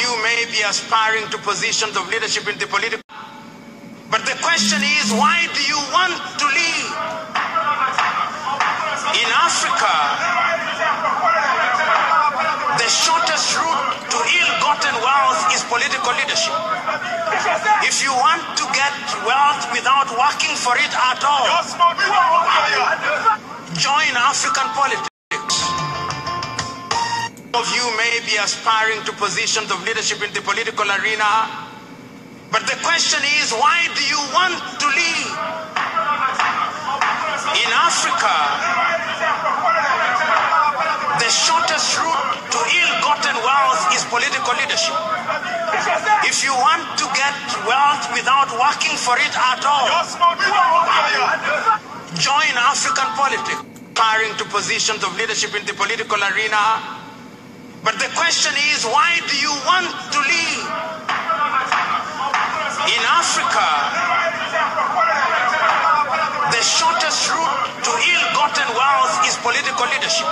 you may be aspiring to positions of leadership in the political, but the question is, why do you want to lead? In Africa, the shortest route to ill-gotten wealth is political leadership. If you want to get wealth without working for it at all, join African politics. Some of you may be aspiring to positions of leadership in the political arena, but the question is, why do you want to lead? In Africa, the shortest route to ill-gotten wealth is political leadership. If you want to get wealth without working for it at all, join African politics. Aspiring to positions of leadership in the political arena, but the question is, why do you want to lead? In Africa, the shortest route to ill-gotten wealth is political leadership.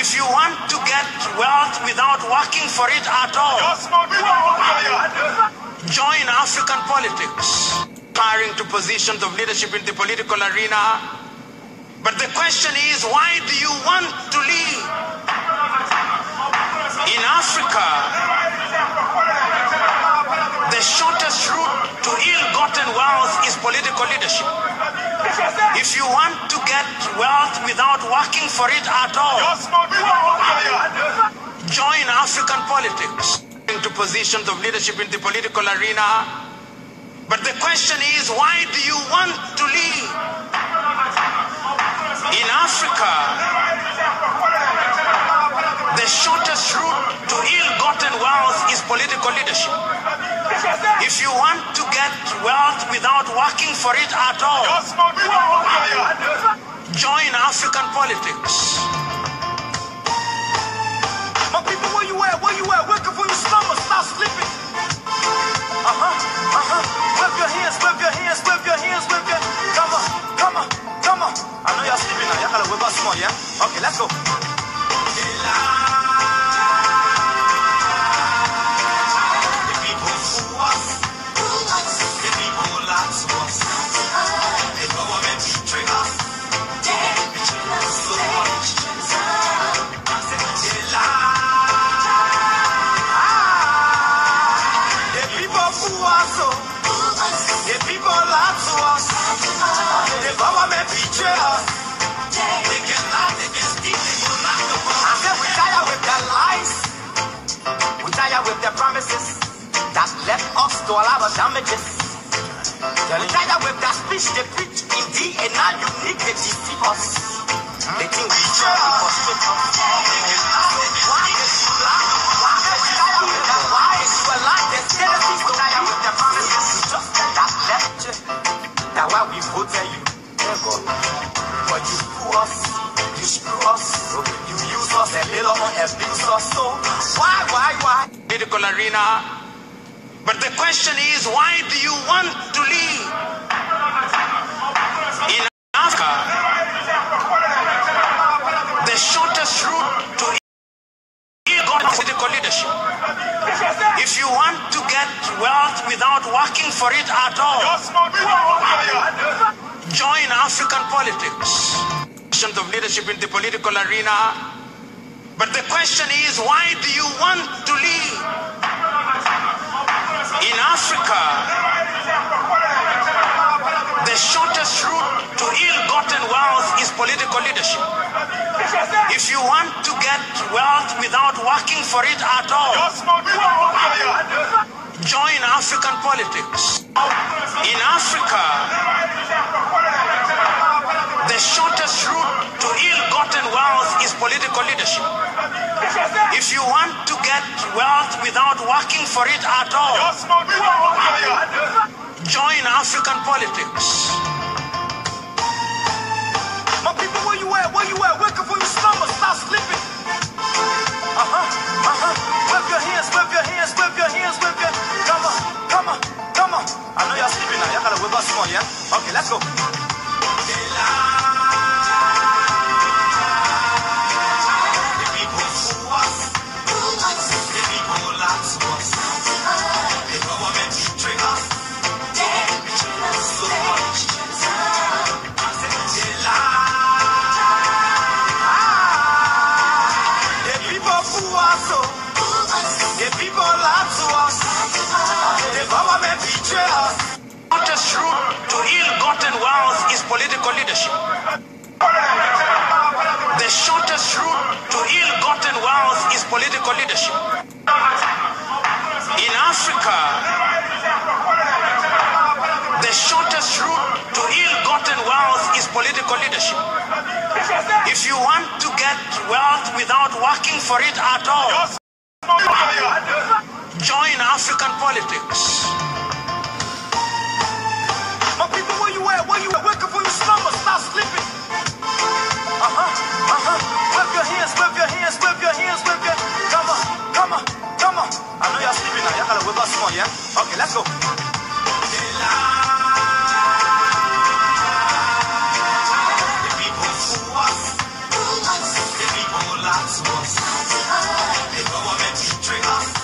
If you want to get wealth without working for it at all, join African politics. Aspiring to positions of leadership in the political arena, but the question is, why do you want to lead? In Africa, the shortest route to ill-gotten wealth is political leadership. If you want to get wealth without working for it at all, join African politics. Into positions of leadership in the political arena, but the question is, why do you want to lead? In Africa, the shortest route to ill-gotten wealth is political leadership. If you want to get wealth without working for it at all, join African politics. My people, where you at? Where you at? Wake up from your slumber, stop sleeping. Wave your hands, wave your hands, wave your hands, wave your hands. Come on, come on, come on. I know y'all sleeping now. Y'all gotta wave us more, yeah? Okay, let's go. With their promises that left us to all our damages. We're tired with that speech they preach in thee, and now unique they deceive us. They think we try to frustrate us. Why is you lie? Why is you a lie? There's tendencies to tired with their promises. Just that left you. That's why we voted you. But you fool us, you screw us, you use us and later on abuse us. So why? Political arena, but the question is, why do you want to lead? In Africa, the shortest route to political leadership. If you want to get wealth without working for it at all, join African politics. Of leadership in the political arena, but the question is, why do you want to lead? In Africa, the shortest route to ill-gotten wealth is political leadership. If you want to get wealth without working for it at all, join African politics. In Africa, the shortest route to ill-gotten wealth is political leadership. If you want to get wealth without working for it at all, join African politics. My people, where you at? Where you at? Wake up from your slumber, stop sleeping. Wave your hands, wave your hands, wave your hands, wave your hands. Come on, come on, come on. I know y'all sleeping now. Y'all gotta wave us more, yeah? Okay, let's go. us, the people lie to us, the government betray us. The shortest route to ill-gotten wealth is political leadership. The shortest route to ill-gotten wealth is political leadership. In Africa, the shortest route to ill-gotten wealth is political leadership. If you want to get wealth without working for it at all, join African politics. My people, where you at? Where you at? Wake up from your slumber, stop sleeping. Wave your hands, wave your hands, wave your hands, wave your hands. Come on, come on, come on. I know y'all sleeping now. Y'all gotta wave us more, yeah? Okay, let's go. The people fool us. The people lie to us. The government betray us.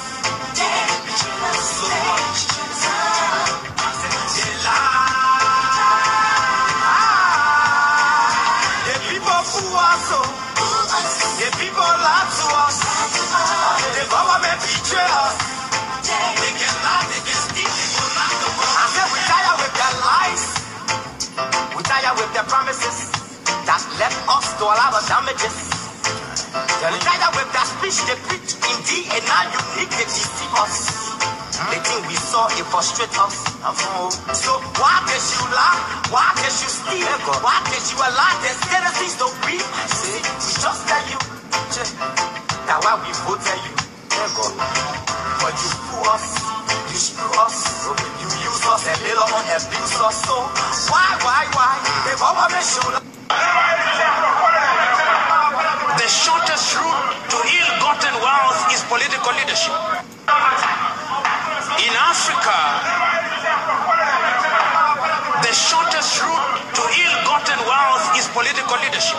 So much. They lie. The people fool us. The people lie to us. The government betray us. They can lie, they can steal, they will not the world. I said we tired with their lies. We tired with their promises that left us to all our damages. We tired with their speech they preach in DNA unique they deceive us. They think we saw it frustrate us. So why did you lie? Why did you steal? Why did you allow the citizens to breathe? We just tell you that's why we vote tell you. But you fool us, you screw us, you use us and later on abuse us. So why? The government should. The shortest route to ill-gotten wealth is political leadership. In Africa, the shortest route to ill-gotten wealth is political leadership.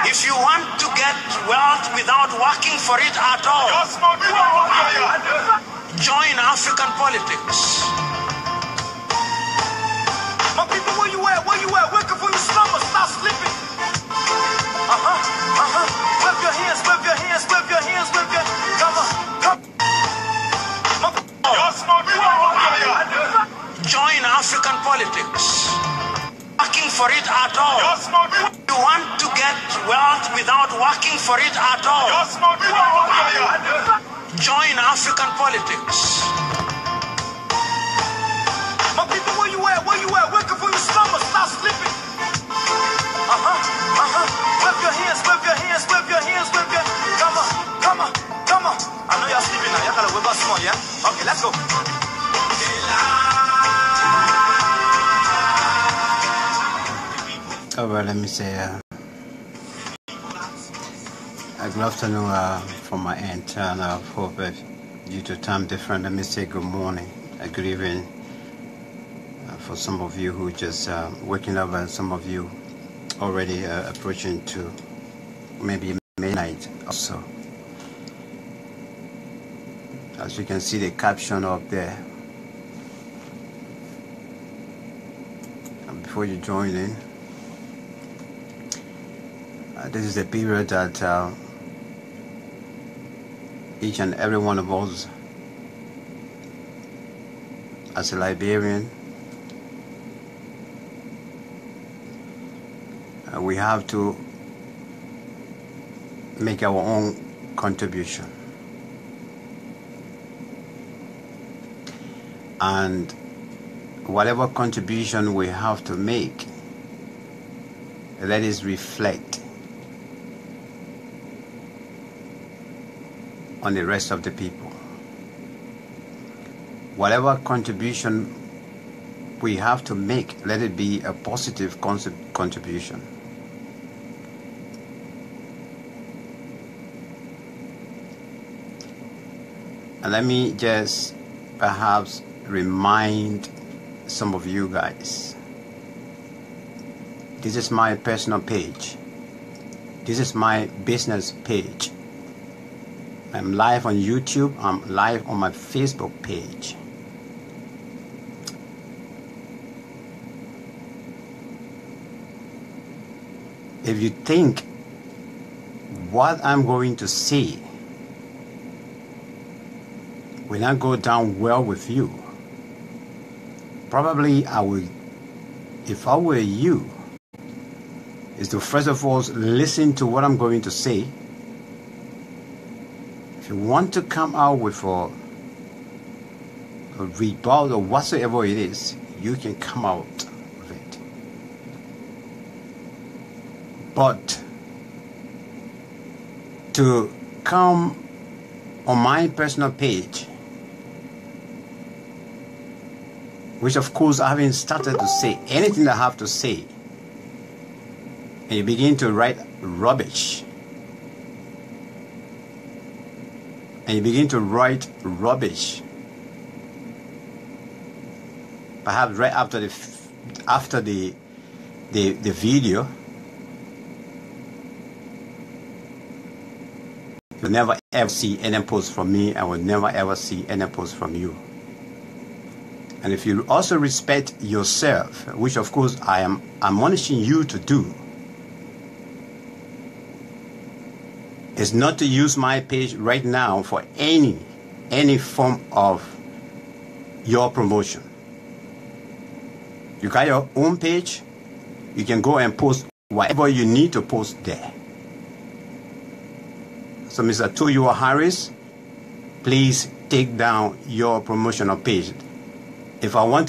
If you want to get wealth without working for it at all, join African politics. My people, where you at? Where you at? Wake up from your slumber, stop sleeping. Wave your hands, wave your hands, wave your hands, wave your hands. Come on, come. Join African politics. Working for it at all. You want to get wealth without working for it at all, join African politics. My people, where you at? Where you at? Wake up from your slumber, stop sleeping. Wave your hands, wave your hands, wave your hands, wave your hands. Come on, come on, come on. I know y'all sleeping now. Y'all gotta wave us more, yeah? Okay, let's go. Oh, well, let me say good afternoon from my end, and I hope due to time difference, let me say good morning, good evening for some of you who just waking up, and some of you already approaching to maybe midnight also. As you can see the caption up there, and before you join in, this is the period that each and every one of us as a Liberian, we have to make our own contribution. And whatever contribution we have to make, let it reflect on the rest of the people. Whatever contribution we have to make, let it be a positive contribution. And let me just perhaps remind some of you guys, this is my personal page. This is my business page. I'm live on YouTube. I'm live on my Facebook page. If you think what I'm going to say will not go down well with you. Probably I would, if I were you, is to first of all listen to what I'm going to say. If you want to come out with a rebuttal or whatsoever it is, you can come out with it. But to come on my personal page, which of course I haven't started to say anything that I have to say, and you begin to write rubbish, perhaps right after the video, you'll never ever see any post from me. I will never ever see any post from you. And if you also respect yourself, which of course I am admonishing you to do, is not to use my page right now for any form of your promotion. You got your own page, you can go and post whatever you need to post there. So Mr. Toyo Harris, please take down your promotional page. If I want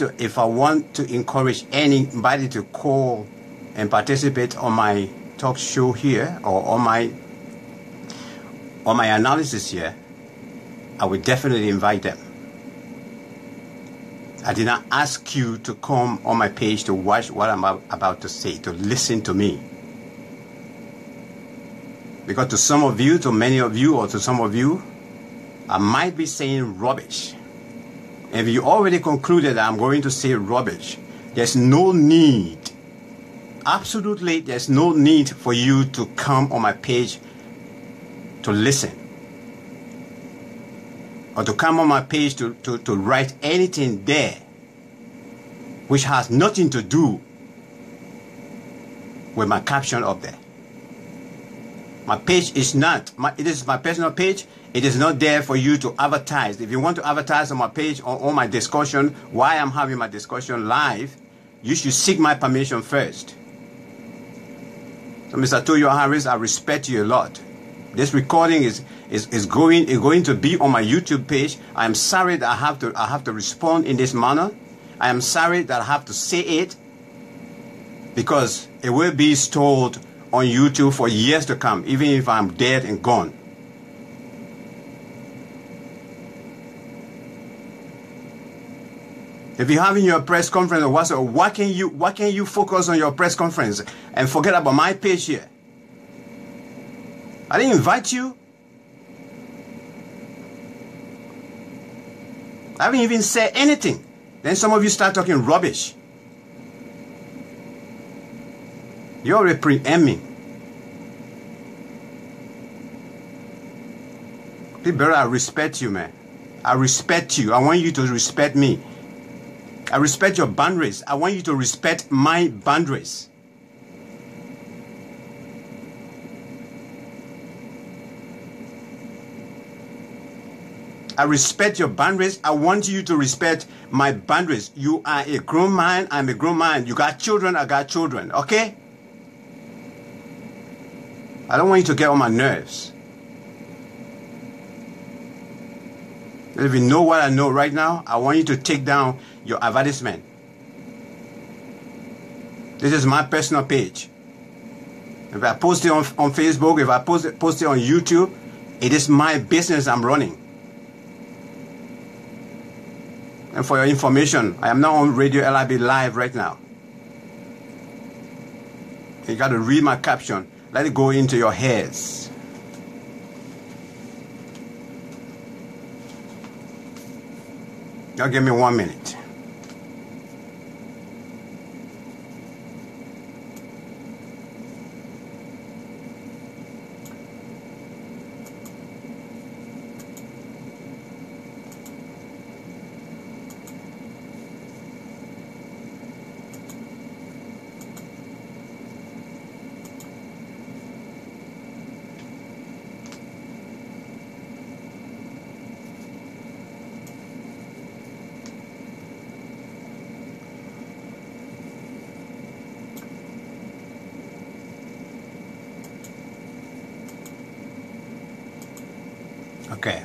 to encourage anybody to call and participate on my talk show here or on my analysis here, I would definitely invite them. I did not ask you to come on my page to watch what I'm about to say, to listen to me. Because to some of you, to many of you, or to some of you, I might be saying rubbish. If you already concluded that I'm going to say rubbish, there's no need, absolutely there's no need for you to come on my page to listen, or to come on my page to write anything there which has nothing to do with my caption up there. My page is not, it is my personal page. It is not there for you to advertise. If you want to advertise on my page or on my discussion, while I'm having my discussion live, you should seek my permission first. So Mr. Toyo Harris, I respect you a lot. This recording is going to be on my YouTube page. I am sorry that I have to respond in this manner. I am sorry that I have to say it, because it will be stored on YouTube for years to come, even if I'm dead and gone. If you're having your press conference or whatsoever, why can you focus on your press conference and forget about my page here? I didn't invite you. I haven't even said anything. Then some of you start talking rubbish. You already preempt me. People, I respect you, man. I respect you. I want you to respect me. I respect your boundaries. I want you to respect my boundaries. I respect your boundaries. I want you to respect my boundaries. You are a grown man. I'm a grown man. You got children. I got children. Okay? I don't want you to get on my nerves. If you know what I know right now, I want you to take down your advertisement. This is my personal page. If I post it on Facebook, if I post it on YouTube, it is my business I'm running. And for your information, I am not on Radio LIB Live right now. You got to read my caption. Let it go into your heads. Now give me 1 minute. Okay.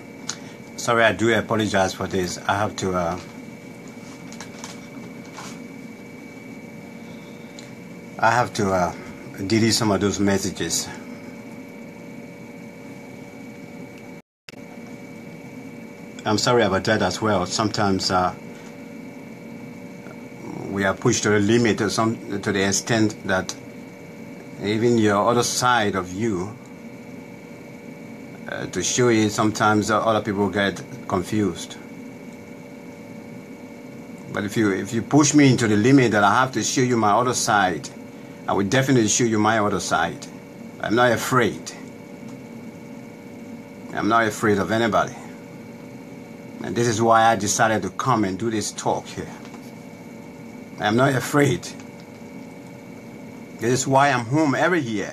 Sorry, I do apologize for this. I have to delete some of those messages. I'm sorry about that as well. Sometimes we are pushed to the limit to the extent that even your other side of you, to show it, sometimes other people get confused. But if you push me into the limit that I have to show you my other side, I will definitely show you my other side. I'm not afraid. I'm not afraid of anybody. And this is why I decided to come and do this talk here. I'm not afraid. This is why I'm home every year.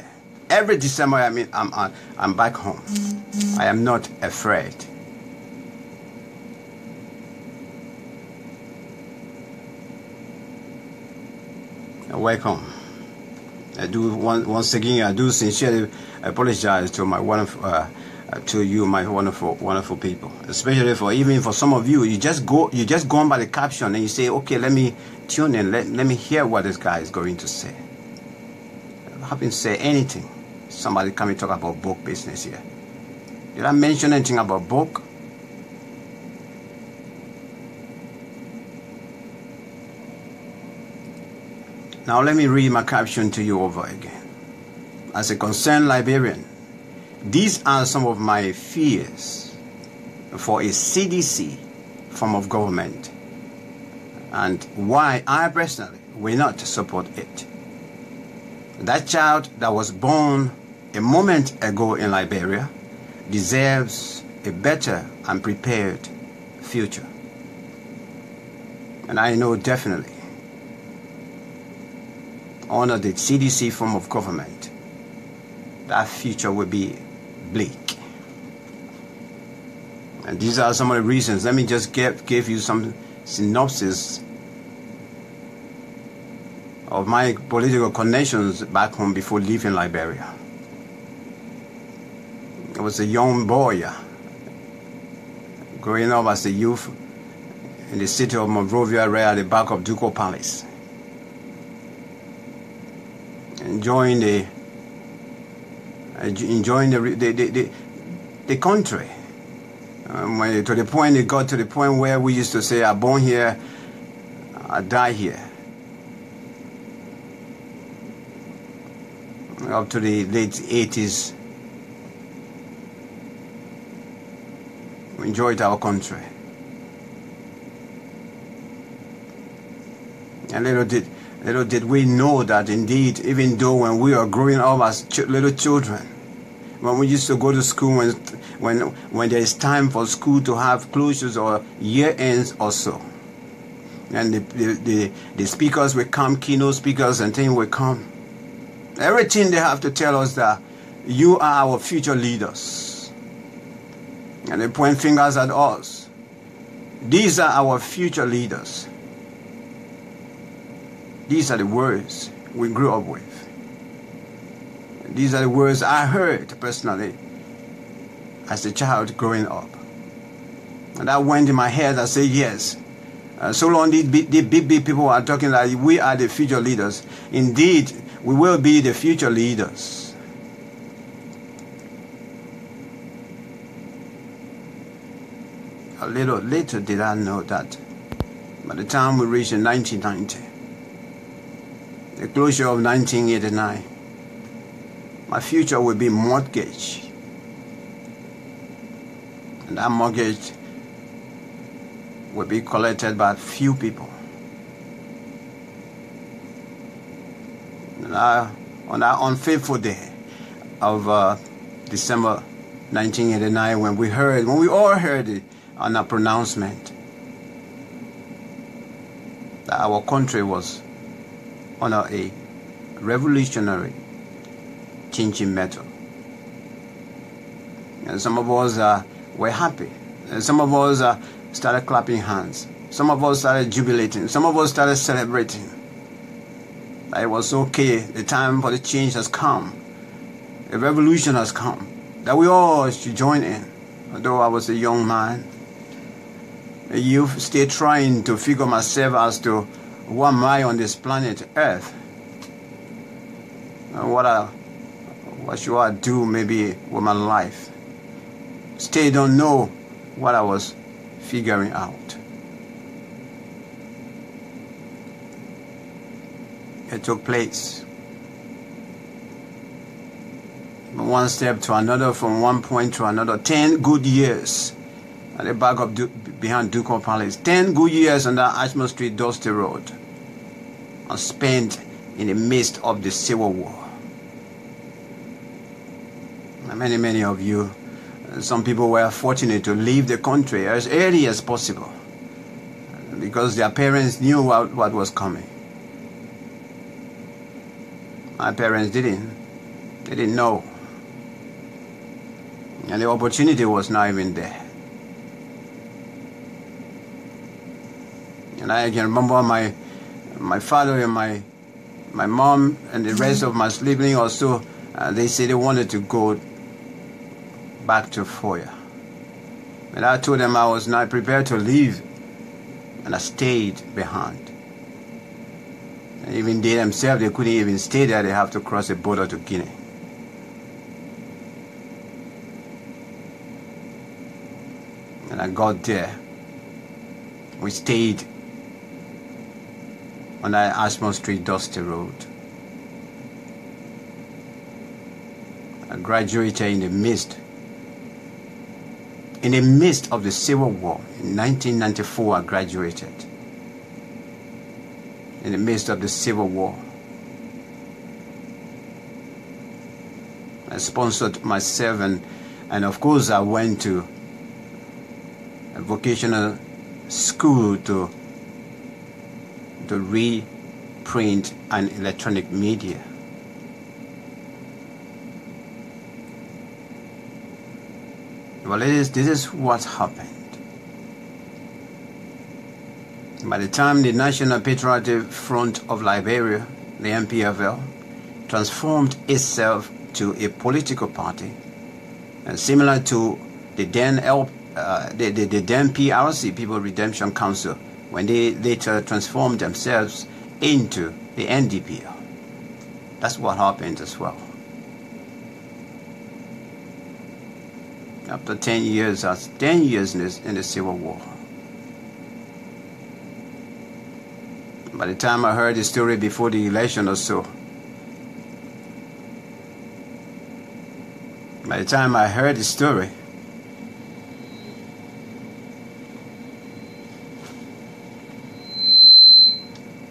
Every December, I'm back home. I am not afraid. Welcome. I do once again. I do sincerely apologize to my wonderful people, especially for some of you. You just go on by the caption and you say, okay, let me tune in. Let me hear what this guy is going to say. I haven't said anything. Somebody come and talk about book business here. Did I mention anything about book? Now let me read my caption to you over again. As a concerned Liberian, these are some of my fears for a CDC form of government and why I personally will not support it. That child that was born a moment ago in Liberia deserves a better and prepared future. And I know definitely under the CDC form of government, that future will be bleak. And these are some of the reasons. Let me just give you some synopsis of my political connections back home before leaving Liberia. I was a young boy growing up as a youth in the city of Monrovia, right at the back of Ducal Palace, enjoying the country. To the point it got to the point where we used to say, "I'm born here, I die here." Up to the late 80s, we enjoyed our country. And little did we know that indeed, even though when we were growing up as little children, when we used to go to school, when there is time for school to have closures or year ends or so, and the speakers will come, keynote speakers and things will come, everything they have to tell us that you are our future leaders. And they point fingers at us. These are our future leaders. These are the words we grew up with. These are the words I heard personally as a child growing up. And that went in my head. I said, yes. So long these big people are talking like we are the future leaders. Indeed, we will be the future leaders. A little later did I know that by the time we reached 1990, the closure of 1989, my future will be mortgaged. And that mortgage will be collected by few people. And on that unfaithful day of December 1989, when we all heard it on a pronouncement that our country was under a revolutionary changing method. And some of us were happy. And some of us started clapping hands. Some of us started jubilating. Some of us started celebrating. That it was okay. The time for the change has come. A revolution has come. That we all should join in. Although I was a young man, a youth, still trying to figure myself as to who am I on this planet Earth, and what should I do maybe with my life. Still don't know what I was figuring out. It took place. From one step to another, from one point to another. 10 good years at the back of behind Ducal Palace. 10 good years on that Ashmore Street dusty road. And spent in the midst of the Civil War. And many of you, some people were fortunate to leave the country as early as possible because their parents knew what was coming. My parents didn't. They didn't know. And the opportunity was not even there. And I can remember my father and my mom and the rest of my siblings also, they said they wanted to go back to Foya. But I told them I was not prepared to leave, and I stayed behind. And even they themselves, they couldn't even stay there. They have to cross the border to Guinea. And I got there. We stayed on that Ashmore Street dusty road. I graduated in the midst of the Civil War. In 1994, I graduated. In the midst of the Civil War. I sponsored myself and of course I went to a vocational school to read, print and electronic media. Well, this is what happened. By the time the National Patriotic Front of Liberia, the NPFL, transformed itself to a political party, and similar to the then PRC, People Redemption Council, when they later transformed themselves into the NDPL. That's what happened as well. After 10 years, that's 10 years in the Civil War. By the time I heard the story before the election or so, by the time I heard the story,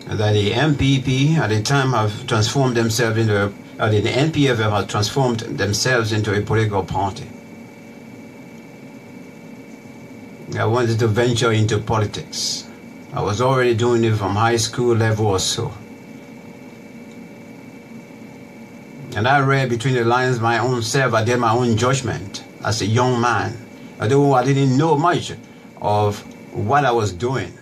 that the MPP at the time have transformed themselves into, the NPFL have transformed themselves into a political party. I wanted to venture into politics. I was already doing it from high school level or so. And I read between the lines my own self. I did my own judgment as a young man. Although I didn't know much of what I was doing.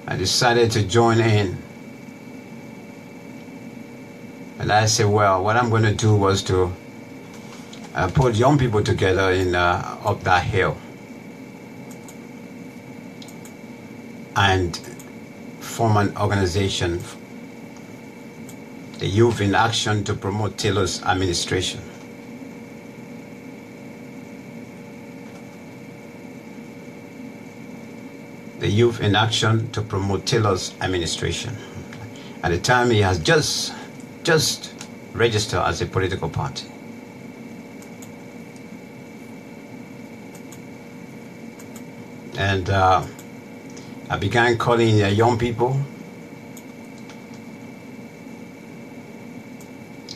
I decided to join in. And I said, well, what I'm going to do was to put young people together in up that hill. And form an organization, the Youth in Action, to promote Taylor's administration. The Youth in Action to promote Taylor's administration. At the time, he has just registered as a political party. And I began calling young people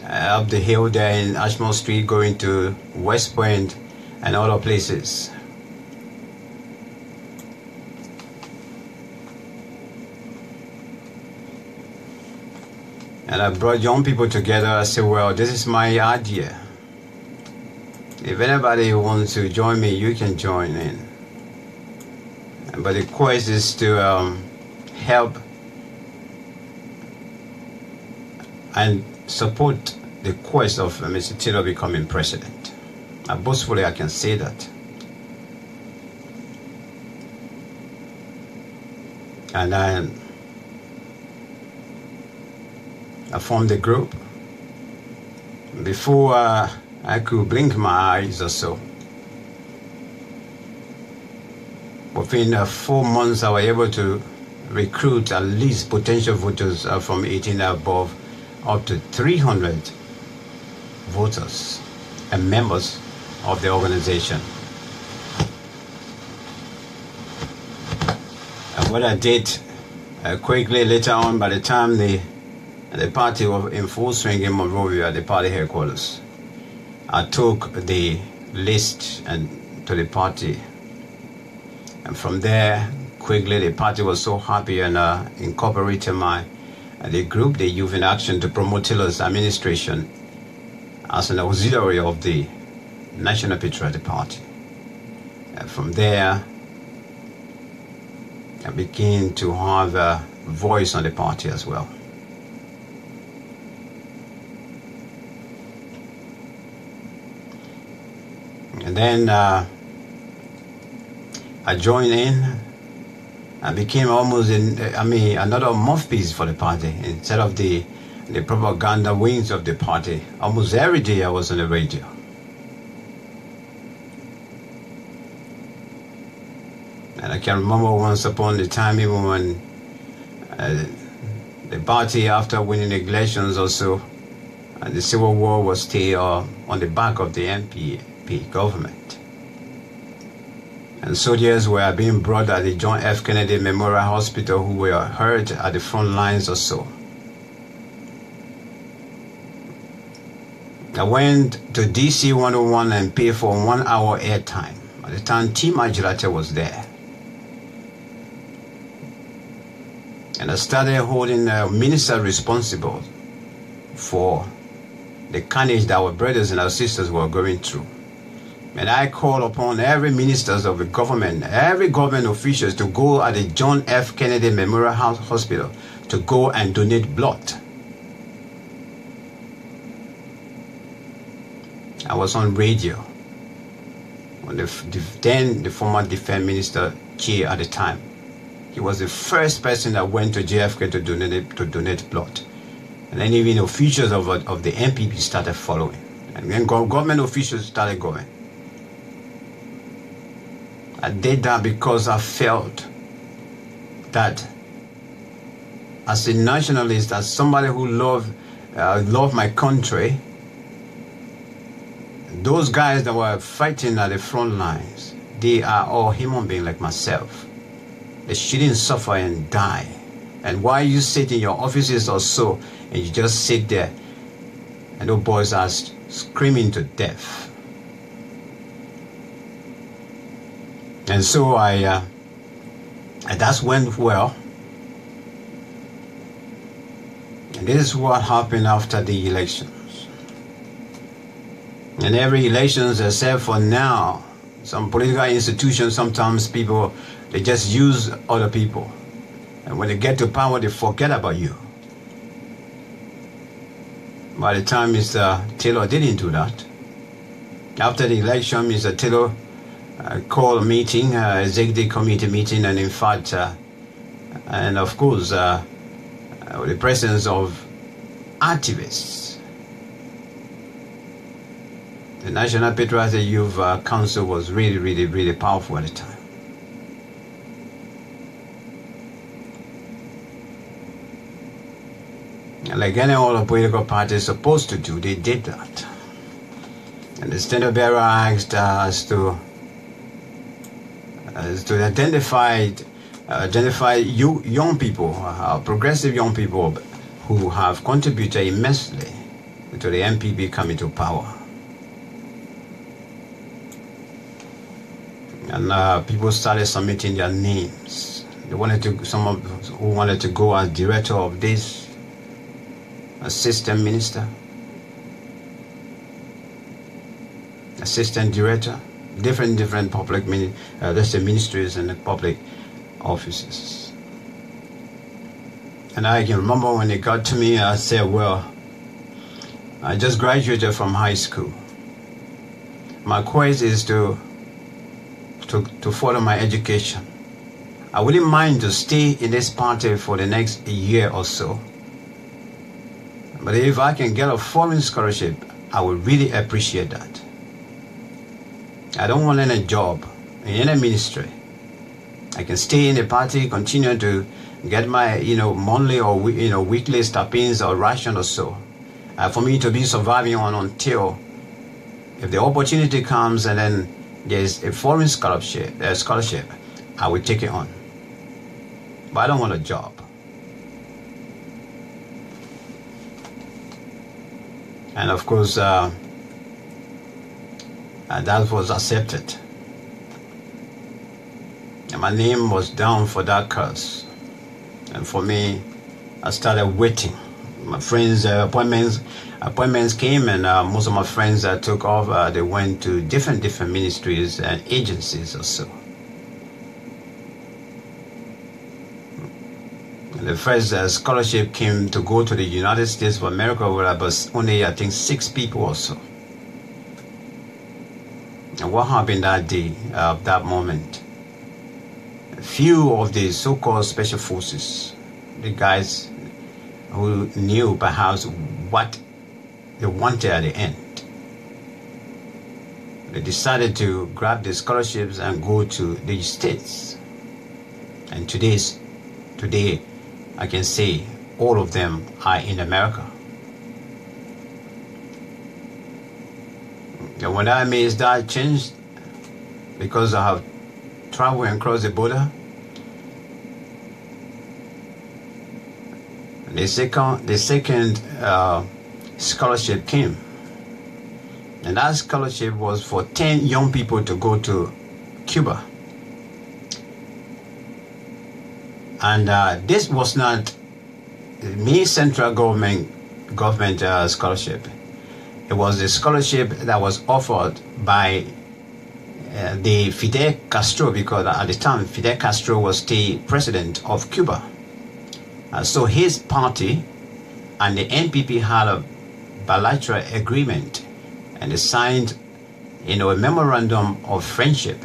up the hill there in Ashmore Street, going to West Point and other places. And I brought young people together. I said, well, this is my idea. If anybody wants to join me, you can join in. But the quest is to help and support the quest of Mr. Taylor becoming president. Boastfully, I can say that. And I formed a group. Before I could blink my eyes or so, within 4 months, I was able to recruit at least potential voters from 18 and above, up to 300 voters and members of the organization. And what I did quickly later on, by the time the party was in full swing in Monrovia at the party headquarters, I took the list and to the party. And from there, quickly, the party was so happy and incorporated the group, the Youth in Action, to promote Taylor's administration as an auxiliary of the National Patriotic Party. And from there, I began to have a voice on the party as well. And then I joined in. I became almost another mouthpiece for the party instead of the propaganda wings of the party. Almost every day I was on the radio. And I can remember once upon a time, even when the party, after winning the elections also, and the Civil War was still on the back of the NPP government. And soldiers were being brought at the John F. Kennedy Memorial Hospital who were hurt at the front lines or so. I went to DC 101 and paid for 1 hour airtime. At the time, T. Majirate was there. And I started holding a minister responsible for the carnage that our brothers and our sisters were going through. And I call upon every ministers of the government, every government officials to go at the John F. Kennedy Memorial Hospital to go and donate blood. I was on radio when the former defense minister, Che at the time, he was the first person that went to JFK to donate blood. And then even officials of the NPP started following. And then government officials started going. I did that because I felt that as a nationalist, as somebody who loved my country, those guys that were fighting at the front lines, they are all human beings like myself. They shouldn't suffer and die. And while you sit in your offices or so, and you just sit there, and those boys are screaming to death. And so and that went well. And this is what happened after the elections. And every elections, except for now, some political institutions, sometimes people, they just use other people. And when they get to power, they forget about you. By the time Mr. Taylor didn't do that, after the election, Mr. Taylor called a meeting, executive committee meeting, and in fact, and of course, with the presence of activists. The National Patriotic Youth Council was really, really, really powerful at the time. And like any other political party is supposed to do, they did that. And the standard bearer asked us to identify young people, progressive young people who have contributed immensely to the NPP coming to power. And people started submitting their names. They wanted to, who wanted to go as director of this, assistant minister, assistant director, different public ministries and public offices. And I can remember when it got to me, I said, well, I just graduated from high school. My quest is to follow my education. I wouldn't mind to stay in this party for the next year or so. But if I can get a foreign scholarship, I would really appreciate that. I don't want any job in any ministry. I can stay in the party, continue to get my, monthly or, weekly stipends or ration or so. For me to be surviving on until if the opportunity comes and then there's a foreign scholarship, I will take it on. But I don't want a job. And of course, that was accepted. And my name was down for that course. And for me, I started waiting. My friends' appointments came, and most of my friends that took off, they went to different ministries and agencies or so. And the first scholarship came to go to the United States of America, where I was only, I think, 6 people or so. And what happened that day, that moment? A few of the so-called special forces, the guys who knew perhaps what they wanted at the end, they decided to grab the scholarships and go to the States. And today, I can say all of them are in America. And when I made that change, because I have traveled and crossed the border, the second scholarship came, and that scholarship was for 10 young people to go to Cuba. And this was not the central government scholarship. It was the scholarship that was offered by the Fidel Castro, because at the time Fidel Castro was the president of Cuba. So his party and the NPP had a bilateral agreement, and they signed, a memorandum of friendship.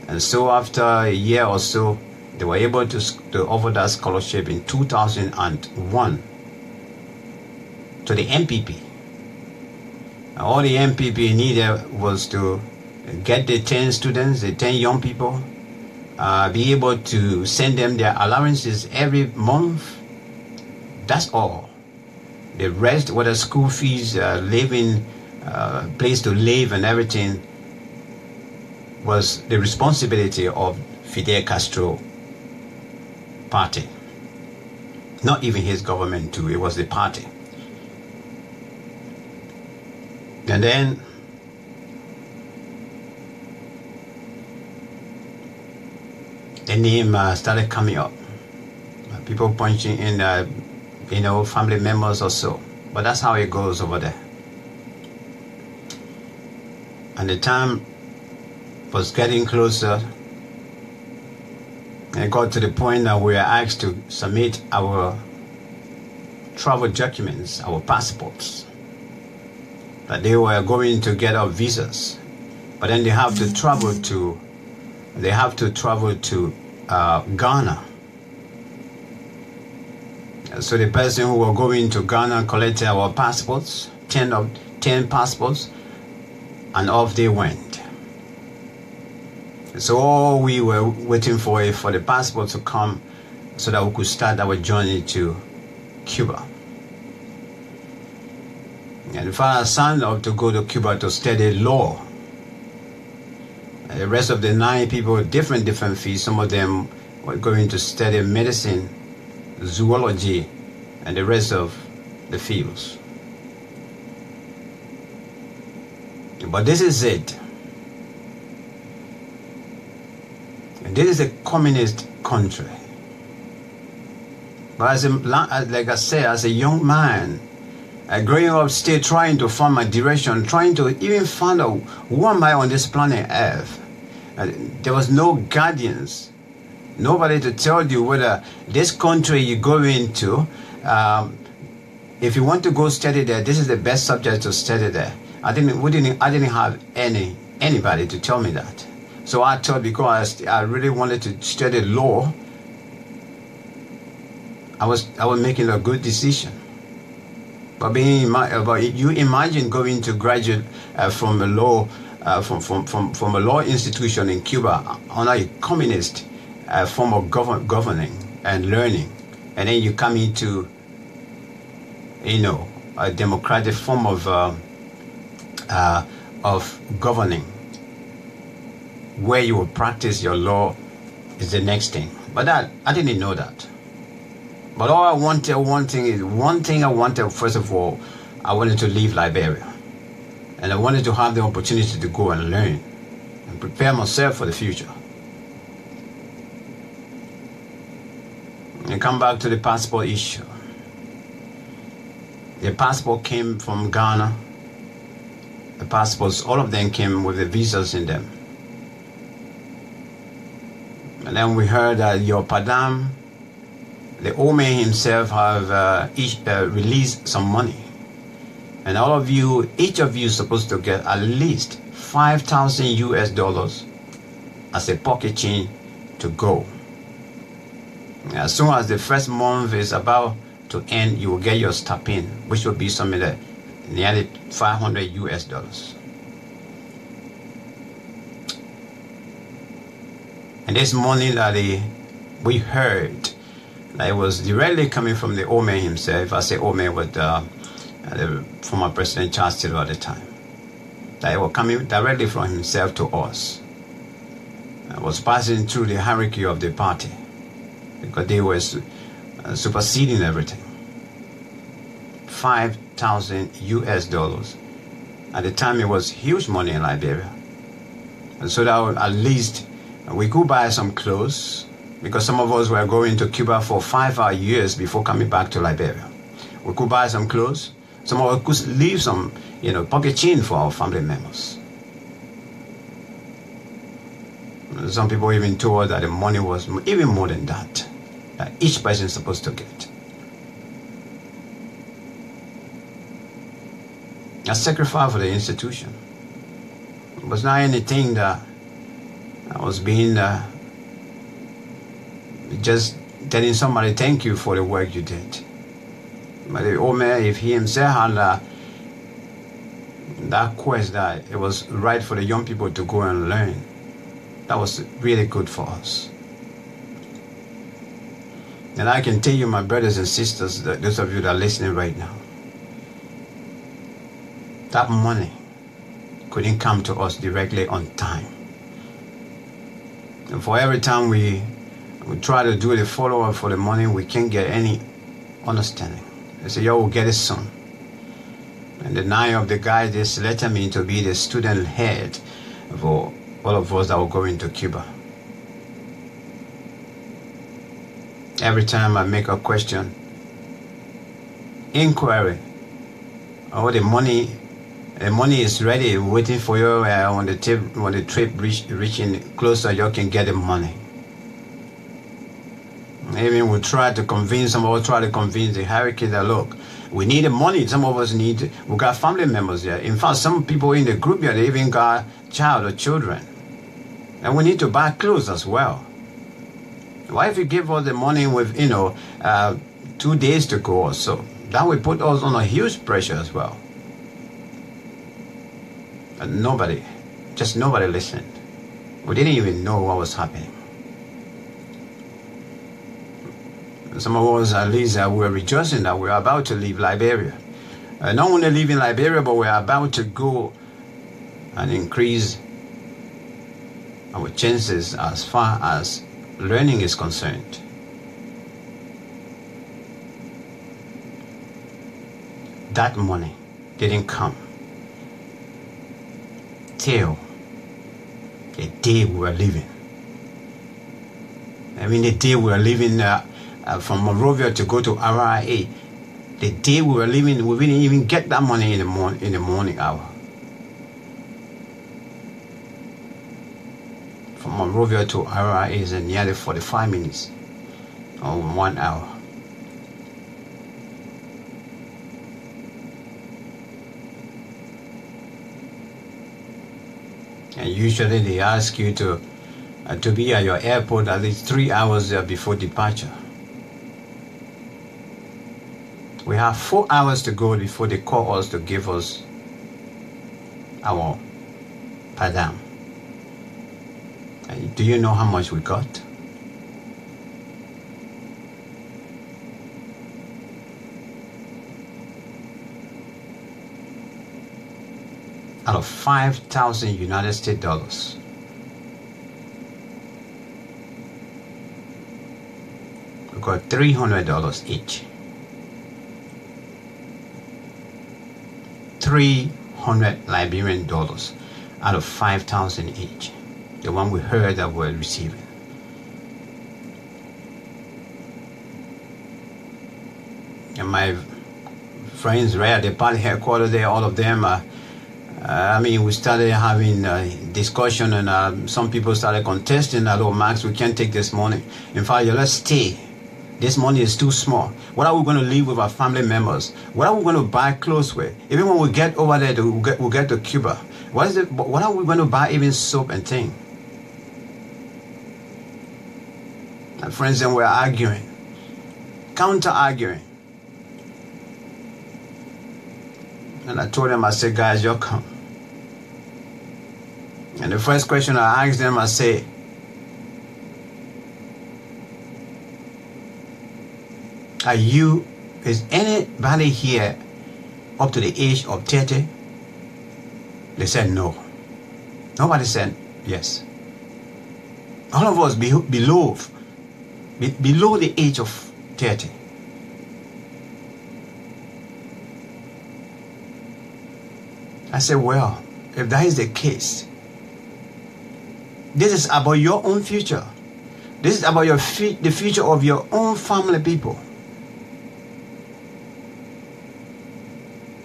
And so after a year or so, they were able to offer that scholarship in 2001 to the NPP. And all the NPP needed was to get the 10 students, the 10 young people, be able to send them their allowances every month. That's all. The rest, whether school fees, living, place to live and everything, was the responsibility of Fidel Castro party. Not even his government too, it was the party. And then the name started coming up. People punching in, family members or so. But that's how it goes over there. And the time was getting closer. And it got to the point that we were asked to submit our travel documents, our passports. That they were going to get our visas. But then they have to travel to Ghana. So the person who were going to Ghana collected our passports, 10 passports, and off they went. So all we were waiting for the passport to come so that we could start our journey to Cuba. And the father signed up to go to Cuba to study law. And the rest of the 9 people, different fields. Some of them were going to study medicine, zoology, and the rest of the fields. But this is it. And this is a communist country. But like I said, as a young man, growing up, still trying to find my direction, trying to even find out who am I on this planet Earth. There was no guardians, nobody to tell you whether this country you go into, if you want to go study there, this is the best subject to study there. I didn't have anybody to tell me that. So I thought, because I really wanted to study law, I was making a good decision. But you imagine going to graduate from a law from a law institution in Cuba under a communist form of governing and learning, and then you come into a democratic form of governing, where you will practice your law is the next thing. But I didn't know that. But all I wanted, one thing I wanted, first of all, I wanted to leave Liberia. And I wanted to have the opportunity to go and learn and prepare myself for the future. And come back to the passport issue. The passport came from Ghana. The passports, all of them came with the visas in them. And then we heard that your Padam, the old man himself, have released some money. And all of you, each of you is supposed to get at least $5,000 as a pocket change to go. As soon as the first month is about to end, you will get your stipend, which will be something that nearly $500. And this money that we heard, that it was directly coming from the old man himself. I say old man with the former President Charles Taylor at the time. That it was coming directly from himself to us. It was passing through the hierarchy of the party, because they were superseding everything. $5,000. At the time, it was huge money in Liberia. And so that at least we could buy some clothes, because some of us were going to Cuba for 5 years before coming back to Liberia. We could buy some clothes. Some of us could leave some, pocket change for our family members. Some people even told us that the money was even more than that each person is supposed to get. A sacrifice for the institution. It was not anything that I was being just telling somebody thank you for the work you did. But the old man, if he himself had that quest that it was right for the young people to go and learn, that was really good for us. And I can tell you, my brothers and sisters, that those of you that are listening right now, that money couldn't come to us directly on time. And for every time we try to do the follow-up for the money, we can't get any understanding. They say, yo, we'll get it soon. And the nine of the guys, they selected me to be the student head for all of us that were going to Cuba. Every time I make a question, inquiry, oh, the money is ready, waiting for you when the trip reaching closer, you can get the money. Even we try to convince, some of us try to convince the hierarchy that, look, we need the money. Some of us we got family members there. In fact, some people in the group here, they even got child or children. And we need to buy clothes as well. Why if you give us the money with, 2 days to go or so? That will put us on a huge pressure as well. And nobody listened. We didn't even know what was happening. Some of us, at least, were rejoicing that we were about to leave Liberia. Not only leaving Liberia, but we are about to go and increase our chances as far as learning is concerned. That money didn't come till the day we were leaving. I mean, the day we were leaving from Monrovia to go to RIA, the day we were leaving, we didn't even get that money in the morning hour. From Monrovia to RIA is nearly 45 minutes or 1 hour. And usually they ask you to be at your airport at least 3 hours before departure. We have 4 hours to go before they call us to give us our padam. Do you know how much we got? Out of 5,000 United States dollars. We got $300 each. 300 Liberian dollars out of 5,000 each. The one we heard that we're receiving. And my friends right at the party headquarters there, all of them we started having discussion, and some people started contesting that, oh, Max, we can't take this money. In fact, let's stay. This money is too small. What are we going to leave with our family members? What are we going to buy clothes with? Even when we get over there, we'll get to Cuba. What are we going to buy, even soap and thing? My friends then were arguing, counter-arguing. And I told them, I said, guys, y'all come. And the first question I asked them, I said, is anybody here up to the age of 30? They said no. Nobody said yes. All of us below the age of 30. I said, well, if that is the case, this is about your own future. This is about the future of your own family people.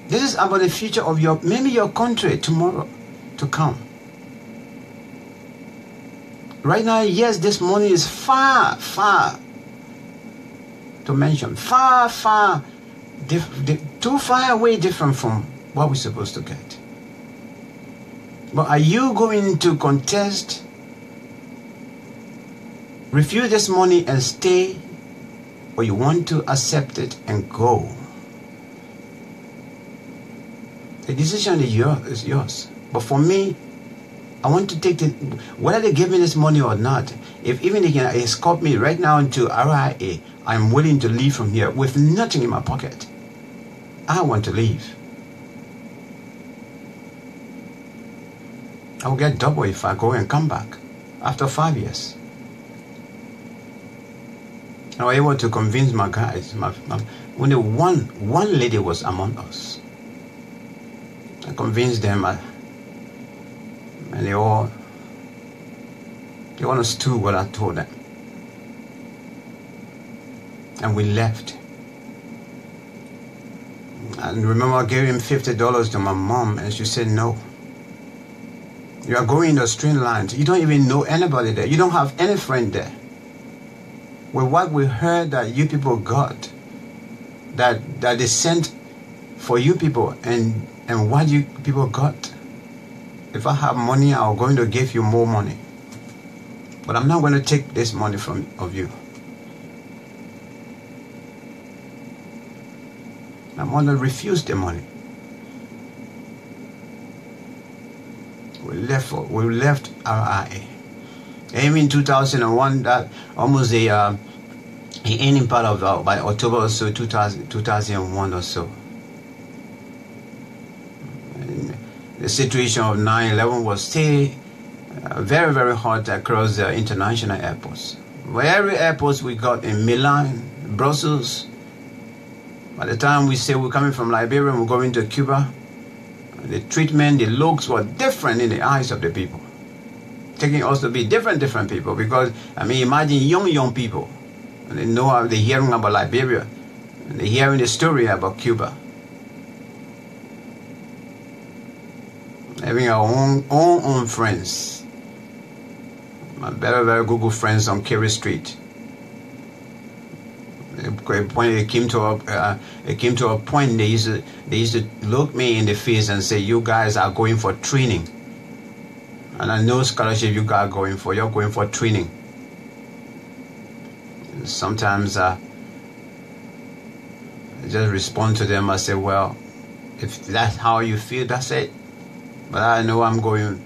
This is about the future of maybe your country tomorrow to come. Right now, yes, this money is far, far to mention. Far, far, too far away different from what we're supposed to get. But are you going to contest, refuse this money and stay, or you want to accept it and go? The decision is yours. But for me, I want to take whether they give me this money or not. If even they can escort me right now into RIA, I'm willing to leave from here with nothing in my pocket. I want to leave. I will get double if I go and come back after 5 years. I was able to convince my guys. Only one lady was among us. I convinced them, and they understood what I told them. And we left. And remember, I gave him $50 to my mom, and she said no. You are going in the straight lines. You don't even know anybody there. You don't have any friend there. With what we heard that you people got, that they sent for you people, and what you people got. If I have money, I'm going to give you more money. But I'm not going to take this money of you. I'm going to refuse the money. We left RIA. Even in 2001, that almost the ending part of by October or so, 2001 or so. The situation of 9/11 was still very, very hot across the international airports. Every airport we got in Milan, Brussels. By the time we say we're coming from Liberia and we're going to Cuba, the treatment, the looks were different in the eyes of the people. Taking us to be different people, because, imagine young people, and they know how they're hearing about Liberia, and they're hearing the story about Cuba. Having our own friends, my very, very good friends on Kerry Street. It came to a point they used to look me in the face and say, "You guys are going for training." And I know scholarship you got going for. You're going for training. And sometimes I just respond to them. I say, well, if that's how you feel, that's it. But I know I'm going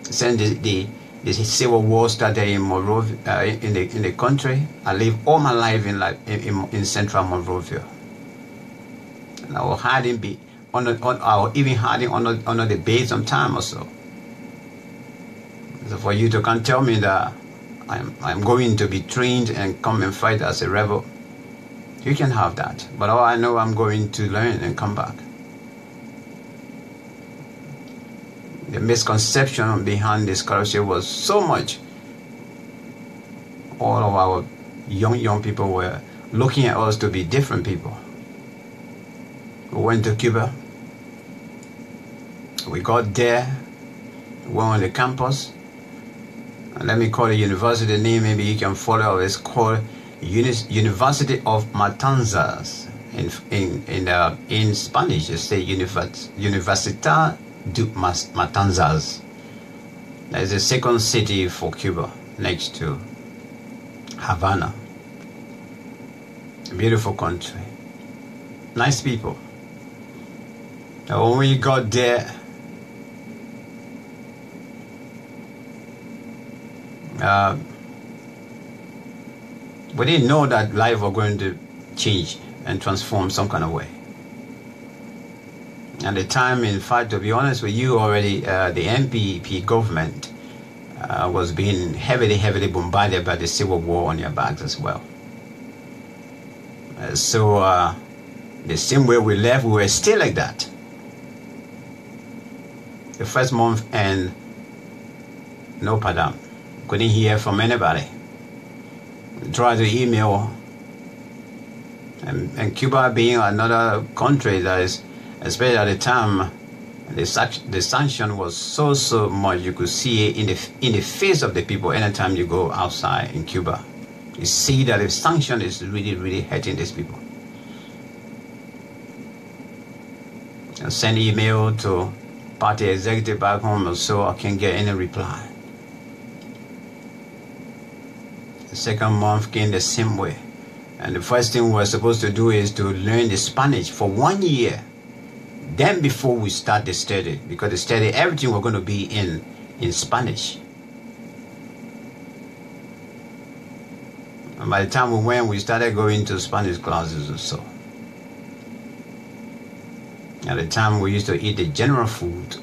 to send the civil war started in Monrovia, in the country. I live all my life in central Monrovia. And I will hardly be even hiding under the bed sometime or so. So for you to come tell me that I'm going to be trained and come and fight as a rebel, you can have that. But all I know, I'm going to learn and come back. The misconception behind this scholarship was so much. All of our young people were looking at us to be different people. We went to Cuba. We got there. We went on the campus. And let me call the university name. Maybe you can follow. It's called University of Matanzas. In Spanish, you say Universidad de Matanzas. That is the second city for Cuba, next to Havana. A beautiful country. Nice people. Now when we got there, we didn't know that life was going to change and transform some kind of way. At the time, in fact, to be honest with you, already the NPP government was being heavily bombarded by the civil war on their backs as well. So the same way we left, we were still like that. The first month and no padam. Couldn't hear from anybody. Tried to email, and Cuba being another country that is, especially at the time, the sanction was so much. You could see it in the face of the people anytime you go outside in Cuba. You see that the sanction is really hurting these people. I send email to party executive back home, so I can't get any reply. The second month came the same way. And the first thing we were supposed to do is to learn the Spanish for 1 year. Then before we start the study, because the study, everything we're going to be in Spanish. And by the time we went, we started going to Spanish classes or so. At the time, we used to eat the general food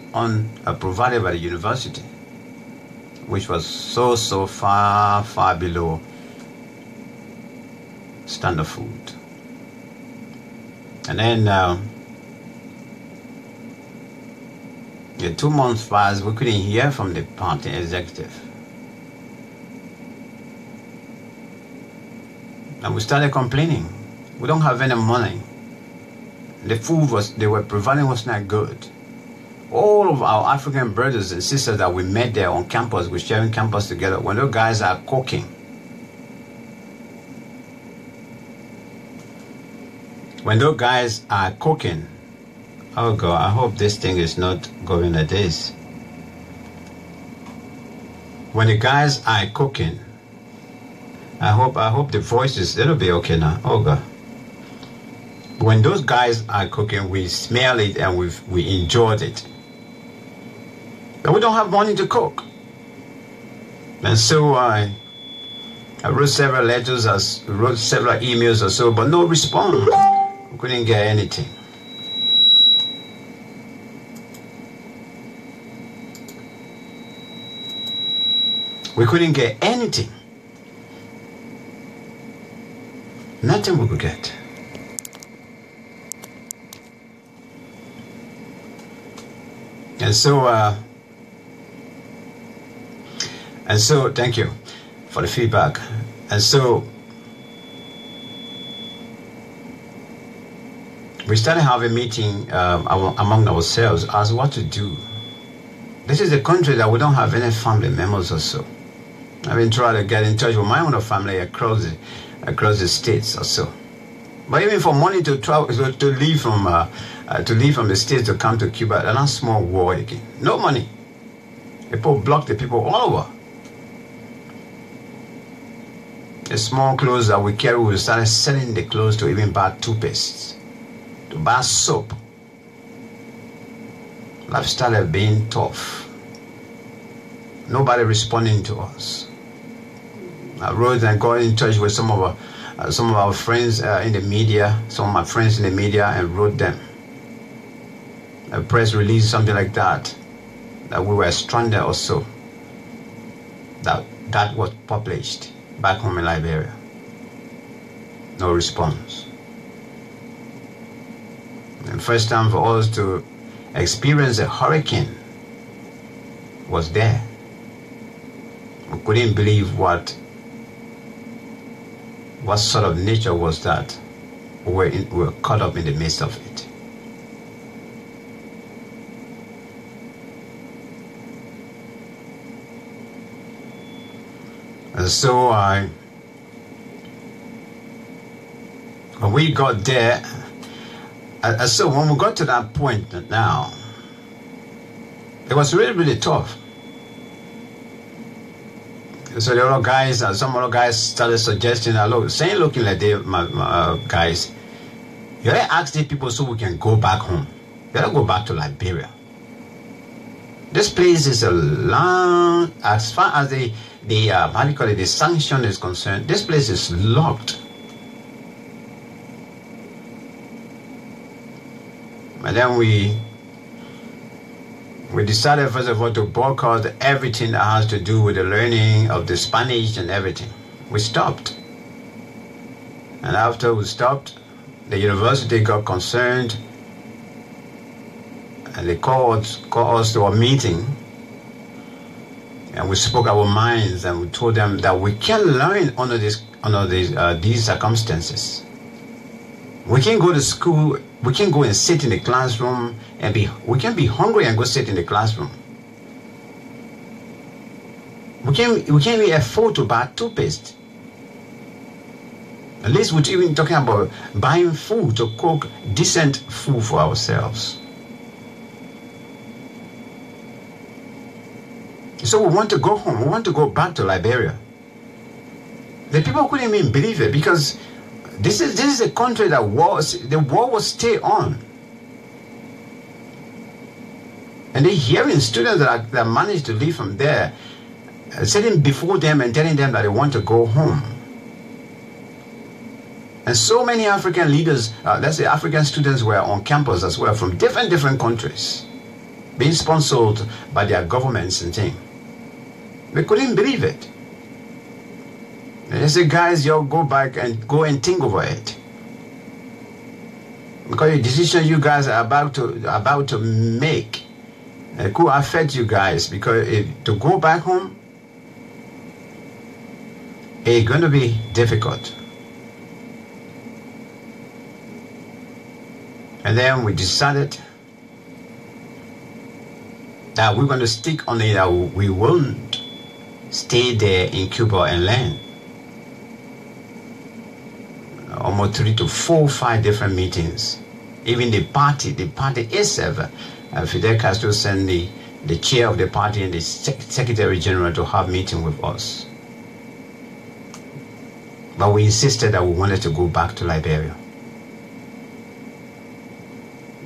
provided by the university, which was so far below standard food. And then the 2 months passed, we couldn't hear from the party executive. And we started complaining. We don't have any money. The food they were providing was not good. All of our African brothers and sisters that we met there on campus, we're sharing campus together, when those guys are cooking, oh God, I hope this thing is not going like this. When the guys are cooking, I hope the voices, it'll be okay now. Oh God. When those guys are cooking, we smell it and we enjoyed it. But we don't have money to cook. And so I wrote several letters, wrote several emails or so, but no response. We couldn't get anything. We couldn't get anything. Nothing we could get. And so thank you for the feedback. And so we started having a meeting among ourselves as what to do. This is a country that we don't have any family members or so. I've been trying to get in touch with my own family across the states or so. But even for money to travel, to leave from the states to come to Cuba, that's not small war again. No money. People blocked the people all over. The small clothes that we carry, we started selling the clothes to even buy toothpaste, to buy soap. Life started being tough. Nobody responding to us. I wrote and got in touch with some of our friends in the media, some of my friends in the media, and wrote them a press release, something like that we were stranded or so. That was published back home in Liberia. No response. And first time for us to experience a hurricane was there. We couldn't believe what sort of nature was that. We were caught up in the midst of it. And so when we got there, so when we got to that point now, it was really, really tough. So the other guys, some other guys started suggesting, looking like they, my guys, you gotta ask these people so we can go back home. You gotta go back to Liberia. This place is a long, as far as the sanction is concerned, this place is locked. And then we decided, first of all, to boycott everything that has to do with the learning of the Spanish and everything. We stopped. And after we stopped, the university got concerned, and they called us to a meeting, and we spoke our minds, and we told them that we can't learn under these circumstances. We can go to school, we can go and sit in the classroom and we can be hungry and go sit in the classroom. We can't even afford to buy toothpaste. At least we're even talking about buying food to cook decent food for ourselves. So we want to go home. We want to go back to Liberia. The people couldn't even believe it, because this is a country that the war will stay on. And they're hearing students that managed to leave from there, sitting before them and telling them that they want to go home. And so many African leaders, let's say African students, were on campus as well from different countries, being sponsored by their governments and things. They couldn't believe it. And they said, guys, y'all go back and go and think over it. Because the decision you guys are about to make could affect you guys, because to go back home, it's going to be difficult. And then we decided that we're going to stick on it, that we won't stay there in Cuba and learn. Almost 3 to 4, 5 different meetings. Even the party itself, Fidel Castro sent the chair of the party and the Secretary General to have meeting with us. But we insisted that we wanted to go back to Liberia.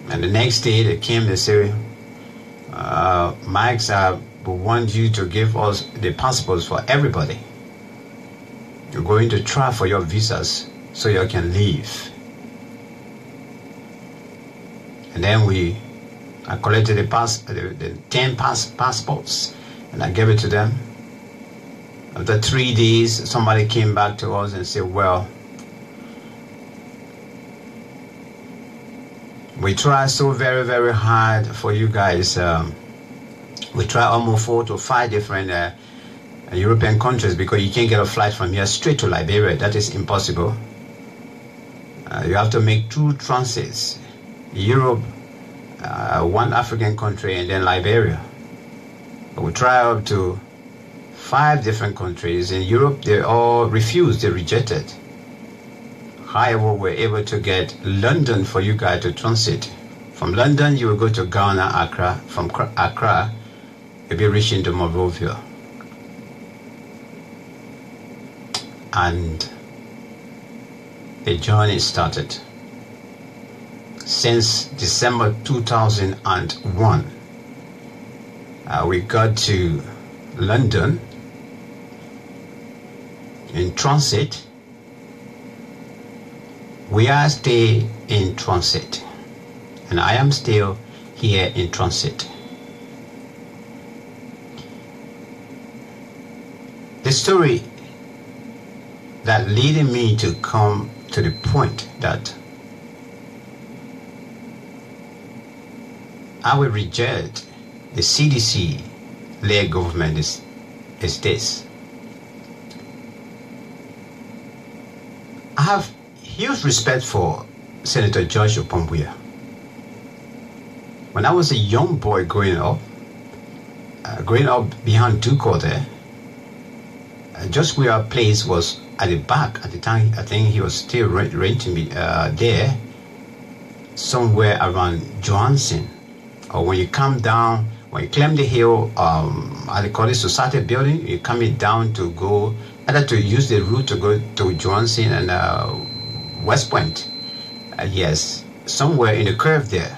And the next day they came, they said, Max, we want you to give us the passports for everybody. You're going to try for your visas so you can leave. And then I collected the 10 passports, and I gave it to them. After 3 days, somebody came back to us and said, well, we tried so very, very hard for you guys. We tried almost 4 to 5 different European countries, because you can't get a flight from here straight to Liberia. That is impossible. You have to make 2 transits. Europe, 1 African country, and then Liberia. We tried up to 5 different countries. In Europe, they all refused, they rejected. However, we're able to get London for you guys to transit. From London, you will go to Ghana, Accra. From Accra, be reaching to Monrovia. And the journey started. Since December 2001, we got to London in transit. We are still in transit, and I am still here in transit. The story that leading me to come to the point that I will reject the CDC-led government is this. I have huge respect for Senator George Opombua. When I was a young boy growing up behind Duco there, just where our place was at the back at the time, I think he was still renting me there, somewhere around Johansen. Or when you come down, when you climb the hill at the College Society building, you're coming down to go, either to use the route to go to Johansen and West Point. Yes, somewhere in the curve there,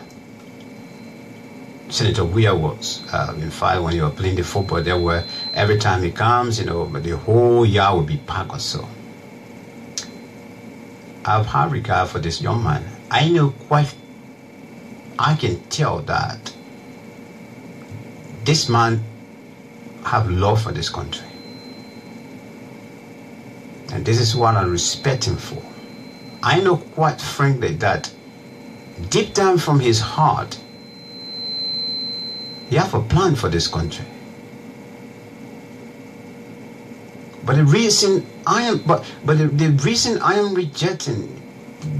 Senator Weir was. In fact, when you were playing the football, there were, every time he comes, you know, the whole yard would be packed or so. I've had regard for this young man. I can tell that this man have love for this country. And this is what I respect him for. I know quite frankly that deep down from his heart, he have a plan for this country. But the reason I am, the reason I am rejecting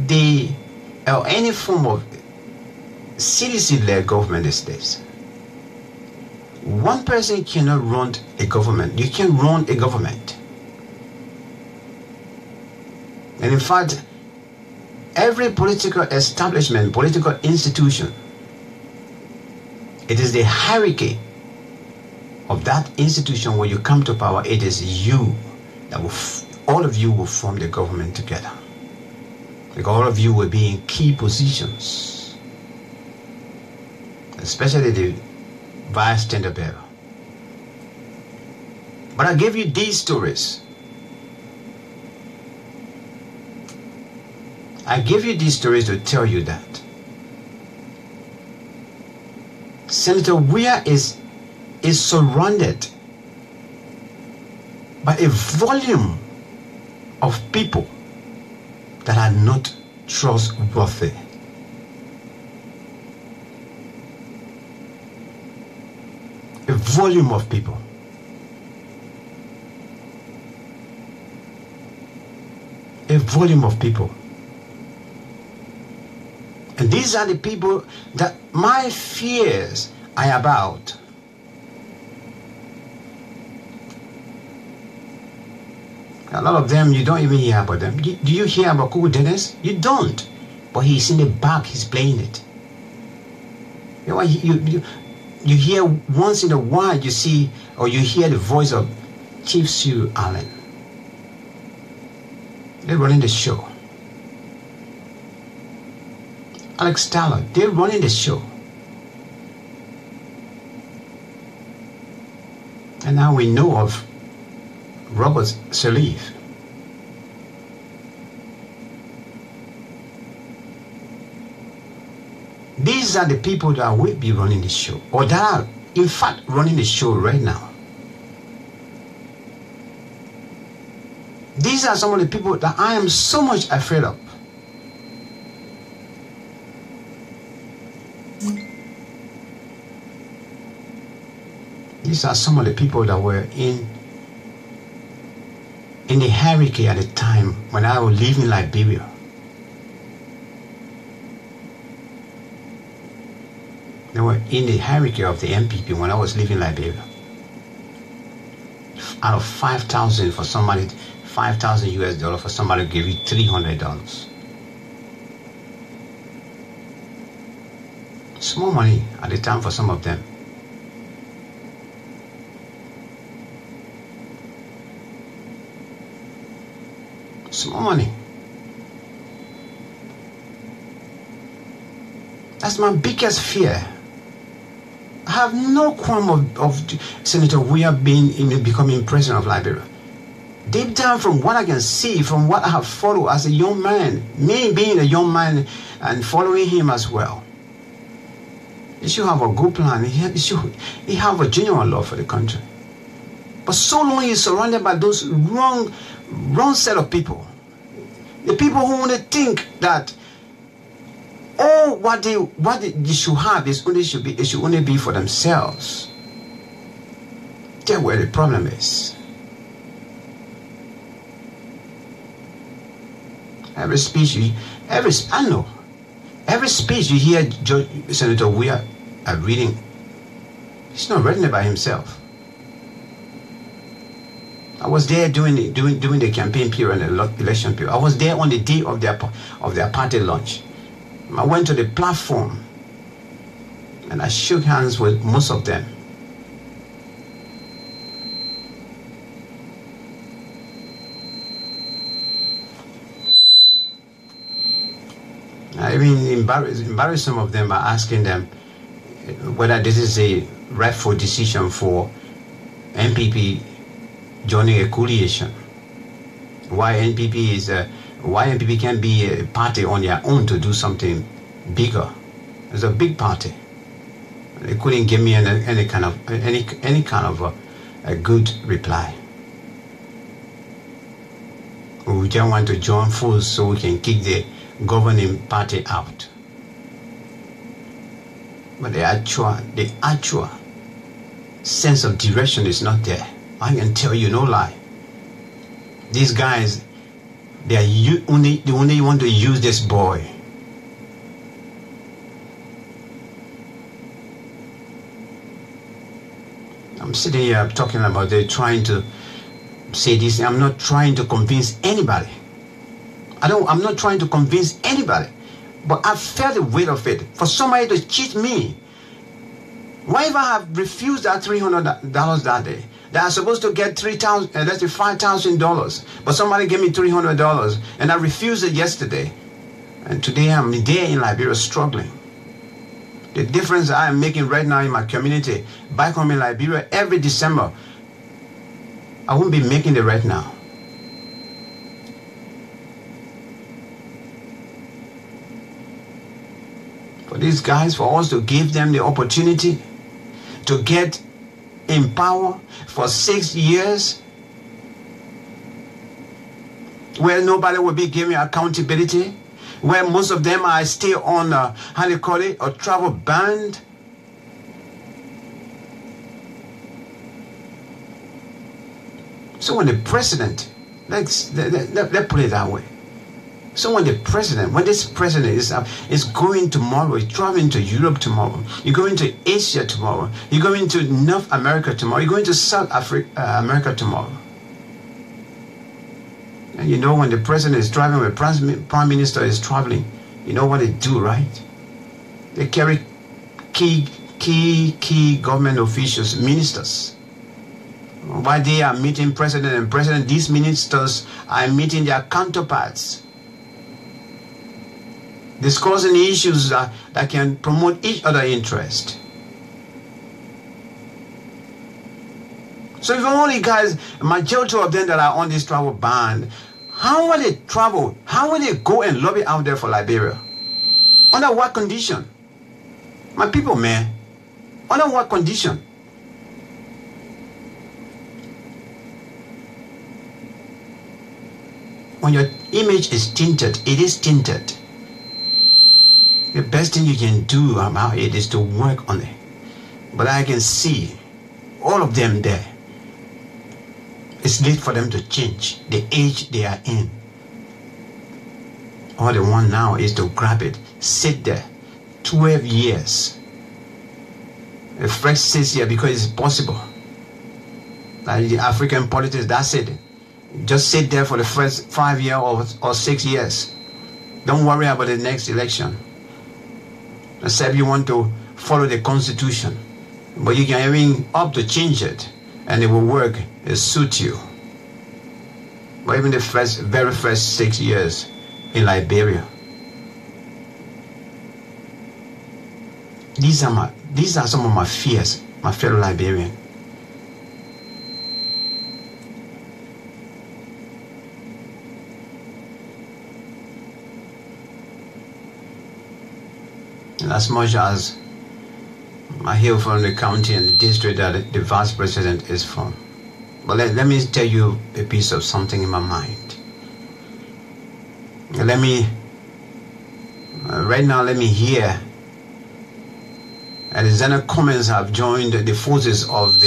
any form of CDC-led government is this. One person cannot run a government. You can run a government. And in fact, every political establishment, political institution, it is the hierarchy of that institution when you come to power. It is you that all of you will form the government together. Because all of you will be in key positions, especially the vice tender bearer. But I gave you these stories. I give you these stories to tell you that Senator Weir is surrounded by a volume of people that are not trustworthy. A volume of people. A volume of people. And these are the people that my fears are about. A lot of them, you don't even hear about them. Do you hear about Kuku Dennis? You don't. But he's in the back, he's playing it. You know, you hear once in a while, you see, or you hear the voice of Chief Cyril Allen. They're running the show. Alex Tyler, they're running the show. And now we know of Robert Sirleaf. These are the people that will be running the show, or that are in fact running the show right now. These are some of the people that I am so much afraid of. These are some of the people that were in the hierarchy at the time when I was living in Liberia. They were in the hierarchy of the MPP when I was living in Liberia. Out of 5,000 for somebody, 5,000 US dollars for somebody to give you $300. Small money at the time for some of them. Small money. That's my biggest fear. I have no qualm of Senator Weah becoming president of Liberia. Deep down, from what I can see, from what I have followed as a young man, me being a young man and following him as well, he should have a good plan. He have a genuine love for the country. But so long he's surrounded by those wrong set of people. The people who want to think that what they should have it should only be for themselves. That's where the problem is. Every speech you hear Senator Weah reading, he's not reading it by himself. I was there during the campaign period and the election period. I was there on the day of their party launch. I went to the platform and I shook hands with most of them. I mean, embarrass some of them by asking them whether this is a rightful decision for NPP joining a coalition. Why NPP can be a party on their own to do something bigger. It's a big party. They couldn't give me any kind of a good reply. We just want to join forces so we can kick the governing party out. But the actual sense of direction is not there. I can tell you, no lie. These guys, they only want to use this boy. I'm sitting here talking about they're trying to say this. I'm not trying to convince anybody. I'm not trying to convince anybody. But I felt the weight of it. For somebody to cheat me. Why if I have refused that $300 that day? That I was supposed to get $5,000, but somebody gave me $300, and I refused it yesterday. And today I'm there in Liberia struggling. The difference I am making right now in my community, back home in Liberia, every December, I won't be making it right now. For these guys, for us to give them the opportunity to get in power for 6 years, where nobody will be giving accountability, where most of them are still on a travel ban. So when the president, let's put it that way. So when this president is going tomorrow, he's traveling to Europe tomorrow, you're going to Asia tomorrow, you're going to North America tomorrow, you're going to South America tomorrow. And you know when the president is traveling, when the prime minister is traveling, you know what they do, right? They carry key government officials, ministers. While they are meeting president and president, these ministers are meeting their counterparts, discussing issues that can promote each other's interest. So if only guys, majority of them that are on this travel ban, how will they travel? How will they go and lobby out there for Liberia? Under what condition? My people, man, under what condition? When your image is tinted, it is tinted. The best thing you can do about it is to work on it. But I can see all of them there. It's late for them to change the age they are in. All they want now is to grab it, sit there, 12 years. A fresh 6 years because it's possible. Like the African politics, that's it. Just sit there for the first 5 years or 6 years. Don't worry about the next election. Except you want to follow the constitution. But you can even opt to change it and it will work, it suit you. But even the very first 6 years in Liberia. These are some of my fears, my fellow Liberian. And as much as I hail from the county and the district that the vice president is from, but let me tell you a piece of something in my mind. Let me, right now, let me hear Alexander Cummings have joined the forces of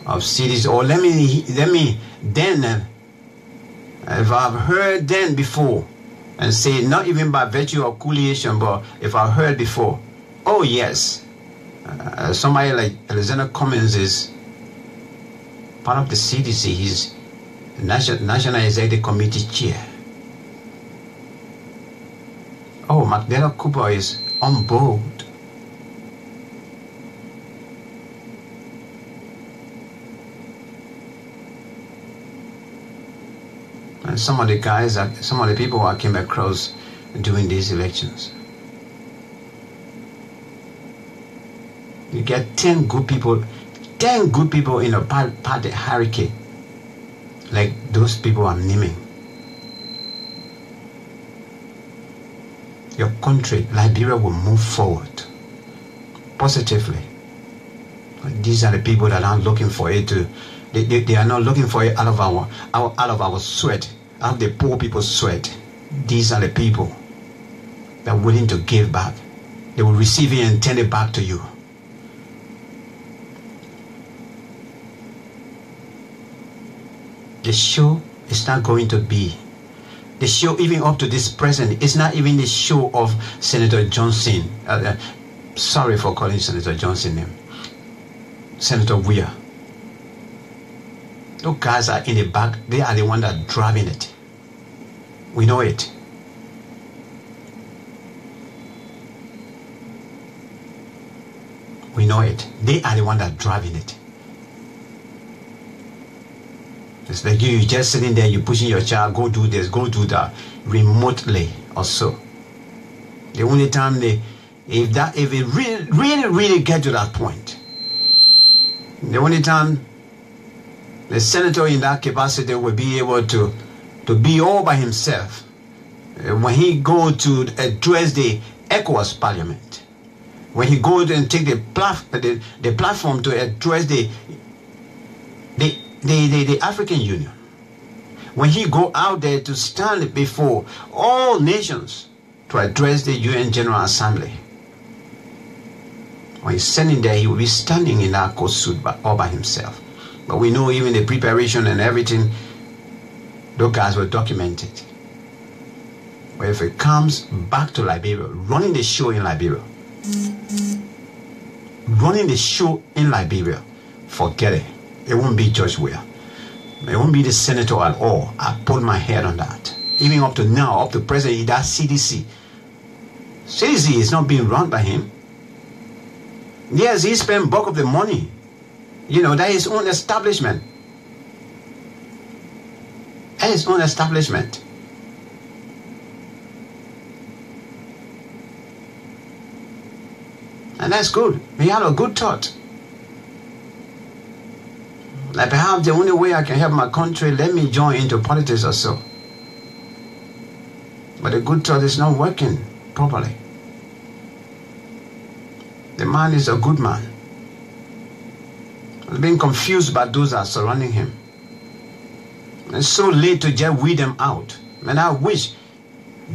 CDC, or let me then, if I've heard then before, and say not even by virtue of coalition, but if I've heard before, oh yes, somebody like Alexander Cummings is part of the CDC. He's National Executive Committee chair. Oh, Magdalena Cooper is on board. And some of the guys, some of the people I came across during these elections. You get 10 good people in a party hierarchy, like those people I'm naming. Your country, Liberia, will move forward positively. These are the people that aren't looking for it to. They are not looking for it out of our sweat, out of the poor people's sweat. These are the people that are willing to give back. They will receive it and turn it back to you. The show is not going to be the show, even up to this present. It's not even the show of Senator Johnson. Sorry for calling Senator Johnson name. Senator Weir. Those guys are in the back. They are the ones that are driving it. We know it. We know it. They are the ones that are driving it. It's like you just sitting there, you're pushing your child, go do this, go do that, remotely or so. The only time if it really get to that point, the only time the senator in that capacity will be able to be all by himself when he go to address the ECOWAS Parliament, when he goes and take the platform to address the African Union, when he go out there to stand before all nations to address the UN General Assembly, when he's standing there, he will be standing in that coat suit all by himself. But we know even the preparation and everything, those guys were documented. But if it comes back to Liberia, running the show in Liberia, forget it. It won't be George Weir. It won't be the senator at all. I put my head on that. Even up to now, up to present, that CDC. CDC is not being run by him. Yes, he spent bulk of the money. You know, that is his own establishment. That is his own establishment. And that's good. He had a good thought. Like perhaps the only way I can help my country, let me join into politics or so. But the good thought is not working properly. The man is a good man. He's being confused by those that are surrounding him. It's so late to just weed them out. And I wish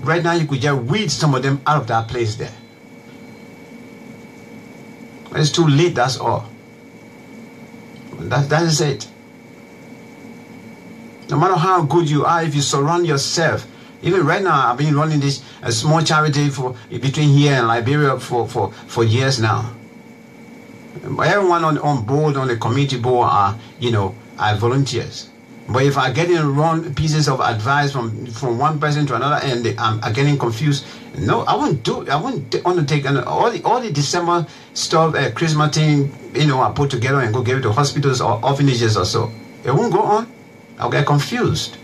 right now you could just weed some of them out of that place there. But it's too late, that's all. That is it. No matter how good you are, if you surround yourself, even right now, I've been running this a small charity between here and Liberia for years now. Everyone on board, on the committee board are volunteers. But if I get in wrong pieces of advice from one person to another and I'm getting confused, no, I won't undertake all the December stuff, Christmas thing, I put together and go give it to hospitals or orphanages or so. It won't go on. I'll get confused.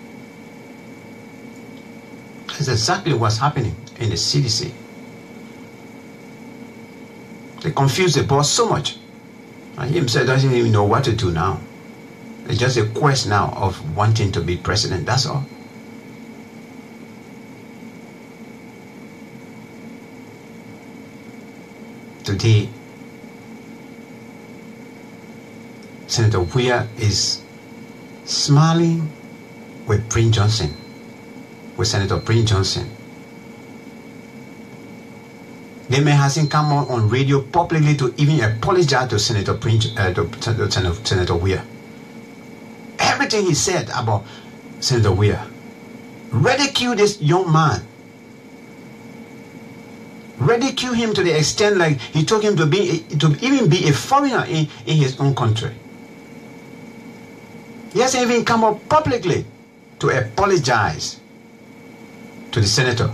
That's exactly what's happening in the CDC. They confuse the boss so much. And he himself doesn't even know what to do now. It's just a quest now of wanting to be president, that's all. Today, Senator Weir is smiling with Prince Johnson, with Senator Prince Johnson. They may hasn't come on radio publicly to even apologize to Senator Senator Weir. Everything he said about Senator Weir, ridicule this young man, ridicule him to the extent like he told him to even be a foreigner in his own country. He hasn't even come up publicly to apologize to the senator.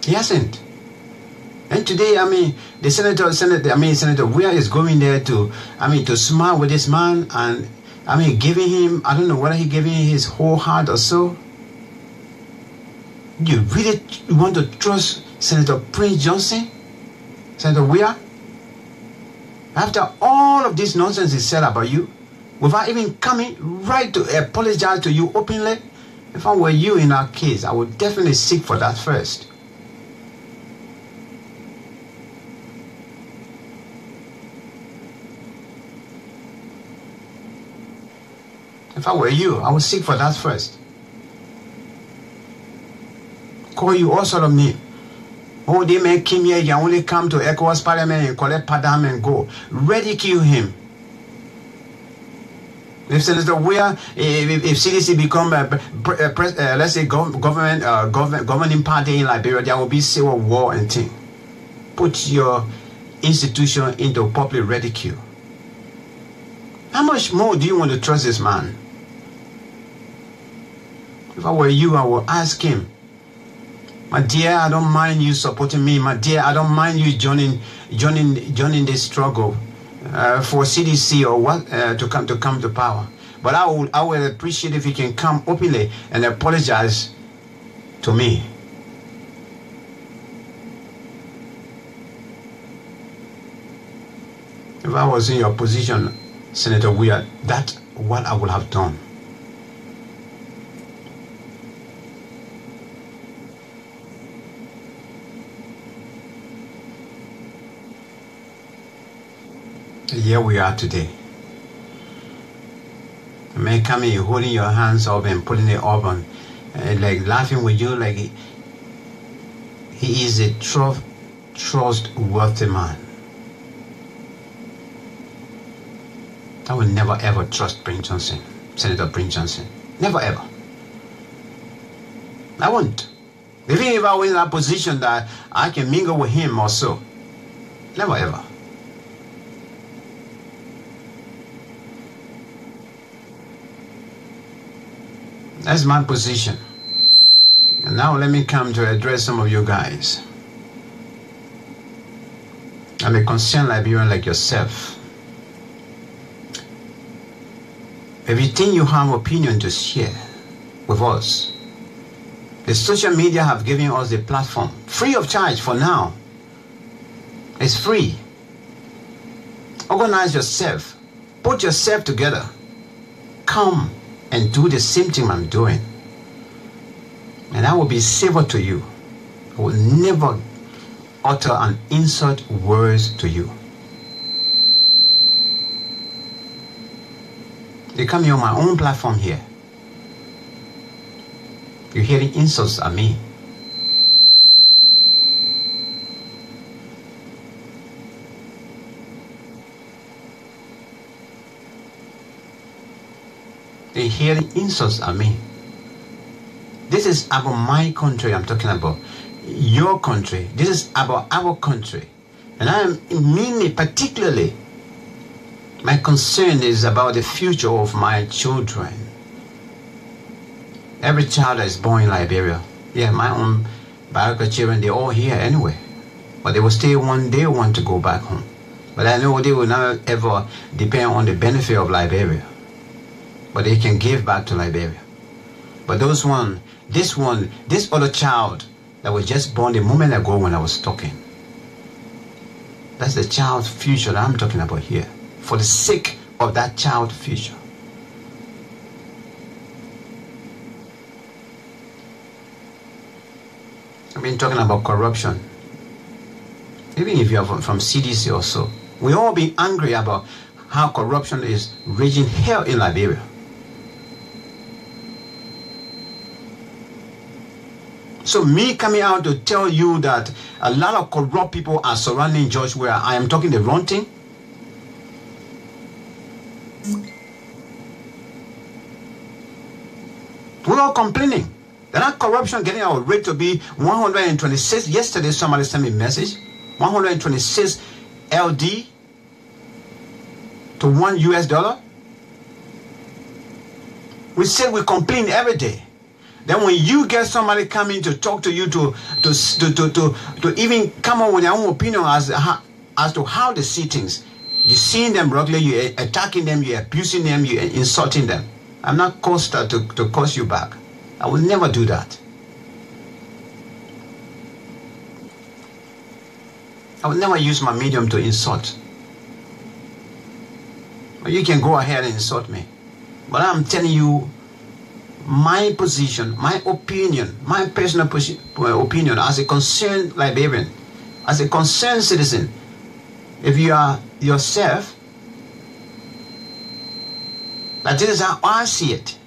He hasn't. And today, the Senator Weir is going there to smile with this man and, giving him, I don't know whether he giving him his whole heart or so. You really want to trust Senator Prince Johnson? Senator Weir? After all of this nonsense he said about you, without even coming right to apologize to you openly, if I were you in our case, I would definitely seek for that first. If I were you, I would seek for that first. Call you all sort of name. Oh, they may come here, you only come to ECOWAS Parliament and collect padam and go. Ridicule him. If Senator Weir, if CDC become let's say governing party in Liberia, there will be civil war and thing. Put your institution into public ridicule. How much more do you want to trust this man? If I were you, I would ask him, my dear, I don't mind you supporting me. My dear, I don't mind you joining this struggle for CDC or what to come to power. But I would appreciate if you can come openly and apologize to me. If I was in your position, Senator Weir, that's what I would have done. Here we are today. A man coming, holding your hands up and putting it up on, like laughing with you, like he is a trustworthy man. I will never ever trust Prince Johnson, Senator Prince Johnson. Never ever. I won't. Even if I was in that position that I can mingle with him or so. Never ever. That's my position. And now let me come to address some of you guys. I'm a concerned Liberian like yourself. If you think you have opinion to share with us, the social media have given us the platform, free of charge for now. It's free. Organize yourself. Put yourself together. Come and do the same thing I'm doing. And I will be civil to you. I will never utter an insult words to you. They come here on my own platform here. You're hearing insults at me. They're hearing insults at me. This is about my country I'm talking about. Your country. This is about our country. And I am mainly, particularly, my concern is about the future of my children. Every child that is born in Liberia, yeah, my own biological children, they're all here anyway. But they will still one day want to go back home. But I know they will not ever depend on the benefit of Liberia. But they can give back to Liberia. But this other child that was just born a moment ago when I was talking, that's the child's future that I'm talking about here. For the sake of that child's future. I've been talking about corruption. Even if you are from CDC or so, we all be angry about how corruption is raging hell in Liberia. So me coming out to tell you that a lot of corrupt people are surrounding George where I am talking the wrong thing? We're all complaining. They're not corruption getting our rate to be 126. Yesterday somebody sent me a message. 126 LD to $1 US. We said we complain every day. Then when you get somebody coming to talk to you to even come up with their own opinion as to how they see things, you're seeing them regularly, you're attacking them, you're abusing them, you're insulting them. I'm not caused to curse you back. I will never do that. I will never use my medium to insult. You can go ahead and insult me. But I'm telling you my position, my opinion, my personal opinion as a concerned Liberian, as a concerned citizen. If you are yourself, that this is how I see it.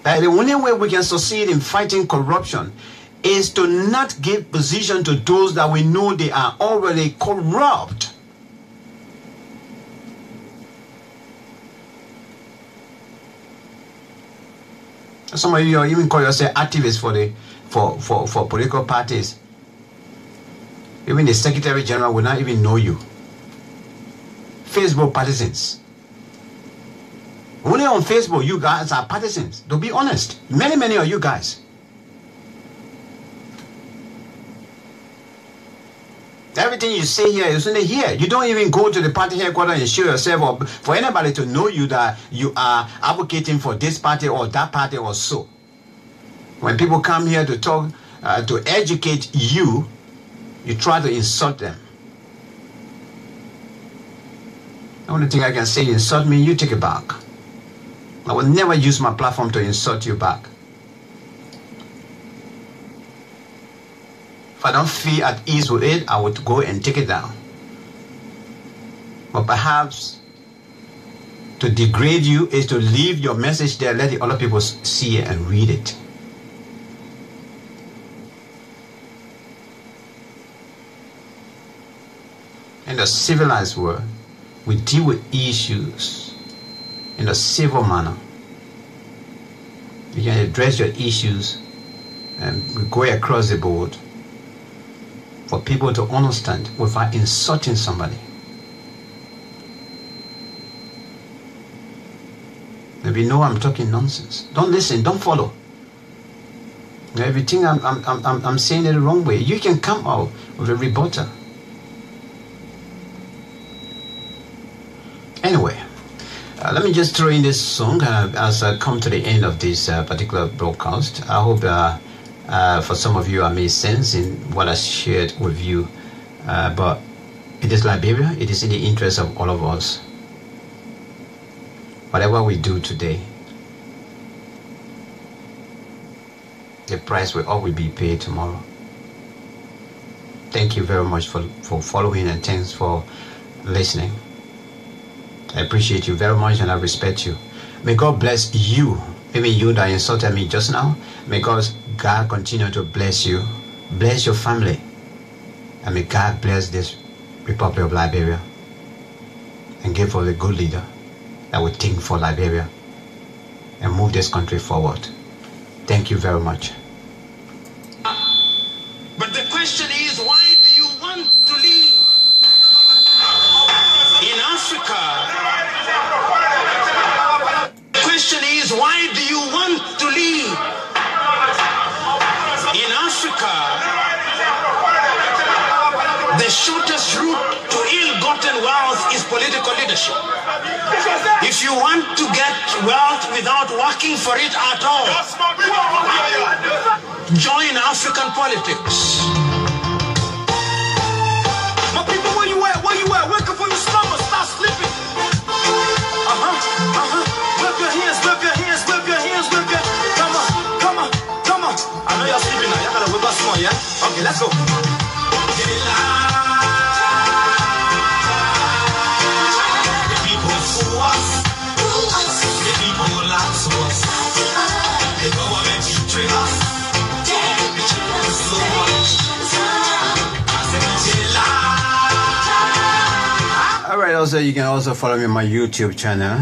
That the only way we can succeed in fighting corruption is to not give position to those that we know they are already corrupt. Some of you even call yourself activists for political parties. Even the Secretary General will not even know you. Facebook partisans. Only on Facebook you guys are partisans. To be honest, many of you guys. Everything you say here is only here. You don't even go to the party headquarters and show yourself, or for anybody to know you that you are advocating for this party or that party or so. When people come here to talk, to educate you, you try to insult them. The only thing I can say, insult me, you take it back. I will never use my platform to insult you back. If I don't feel at ease with it, I would go and take it down. But perhaps to degrade you is to leave your message there, let the other people see it and read it. In the civilized world, we deal with issues in a civil manner. You can address your issues and go across the board for people to understand without insulting somebody. Maybe you know I'm talking nonsense. Don't listen, don't follow. Everything I'm saying it the wrong way. You can come out with a rebuttal. Anyway, let me just throw in this song as I come to the end of this particular broadcast. I hope for some of you I made sense in what I shared with you. But it is Liberia. It is in the interest of all of us. Whatever we do today, the price will always be paid tomorrow. Thank you very much for following, and thanks for listening. I appreciate you very much and I respect you. May God bless you, even you that insulted me just now. May God continue to bless you, bless your family, and may God bless this Republic of Liberia and give us a good leader that will think for Liberia and move this country forward. Thank you very much. But the question is, why do you want to live in Africa leadership. If you want to get wealth without working for it at all, join African politics. My people, where you at? Where you at? Wake up from your slumber, stop sleeping. Whip your hands, whip your hands, whip your hands, whip your. Come on, come on, come on. I know y'all sleeping now. Y'all gotta whip us more, yeah? Okay, let's go. Get it loud. The people for us. The people who lie to us. The government betray us. So much. I said, get it loud. All right, also you can also follow me on my YouTube channel.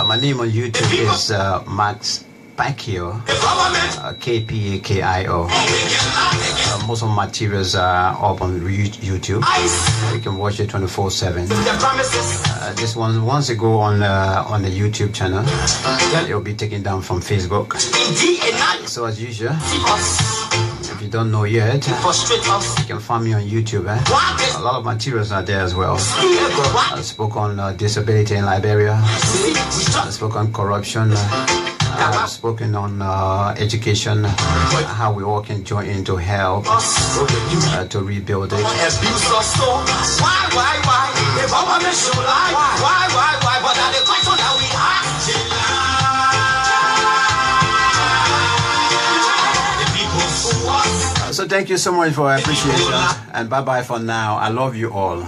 My name on YouTube is Max Kpakio, Kpakio. Most of my materials are up on YouTube. You can watch it 24/7. This one, once you go on the YouTube channel, it will be taken down from Facebook. So as usual, if you don't know yet, you can find me on YouTube. A lot of materials are there as well. I spoke on disability in Liberia. I spoke on corruption. I've spoken on education, how we all can join in to help to rebuild it. Why? The government should lie. Why? But the question that we ask. So thank you so much for appreciation, and bye bye for now. I love you all.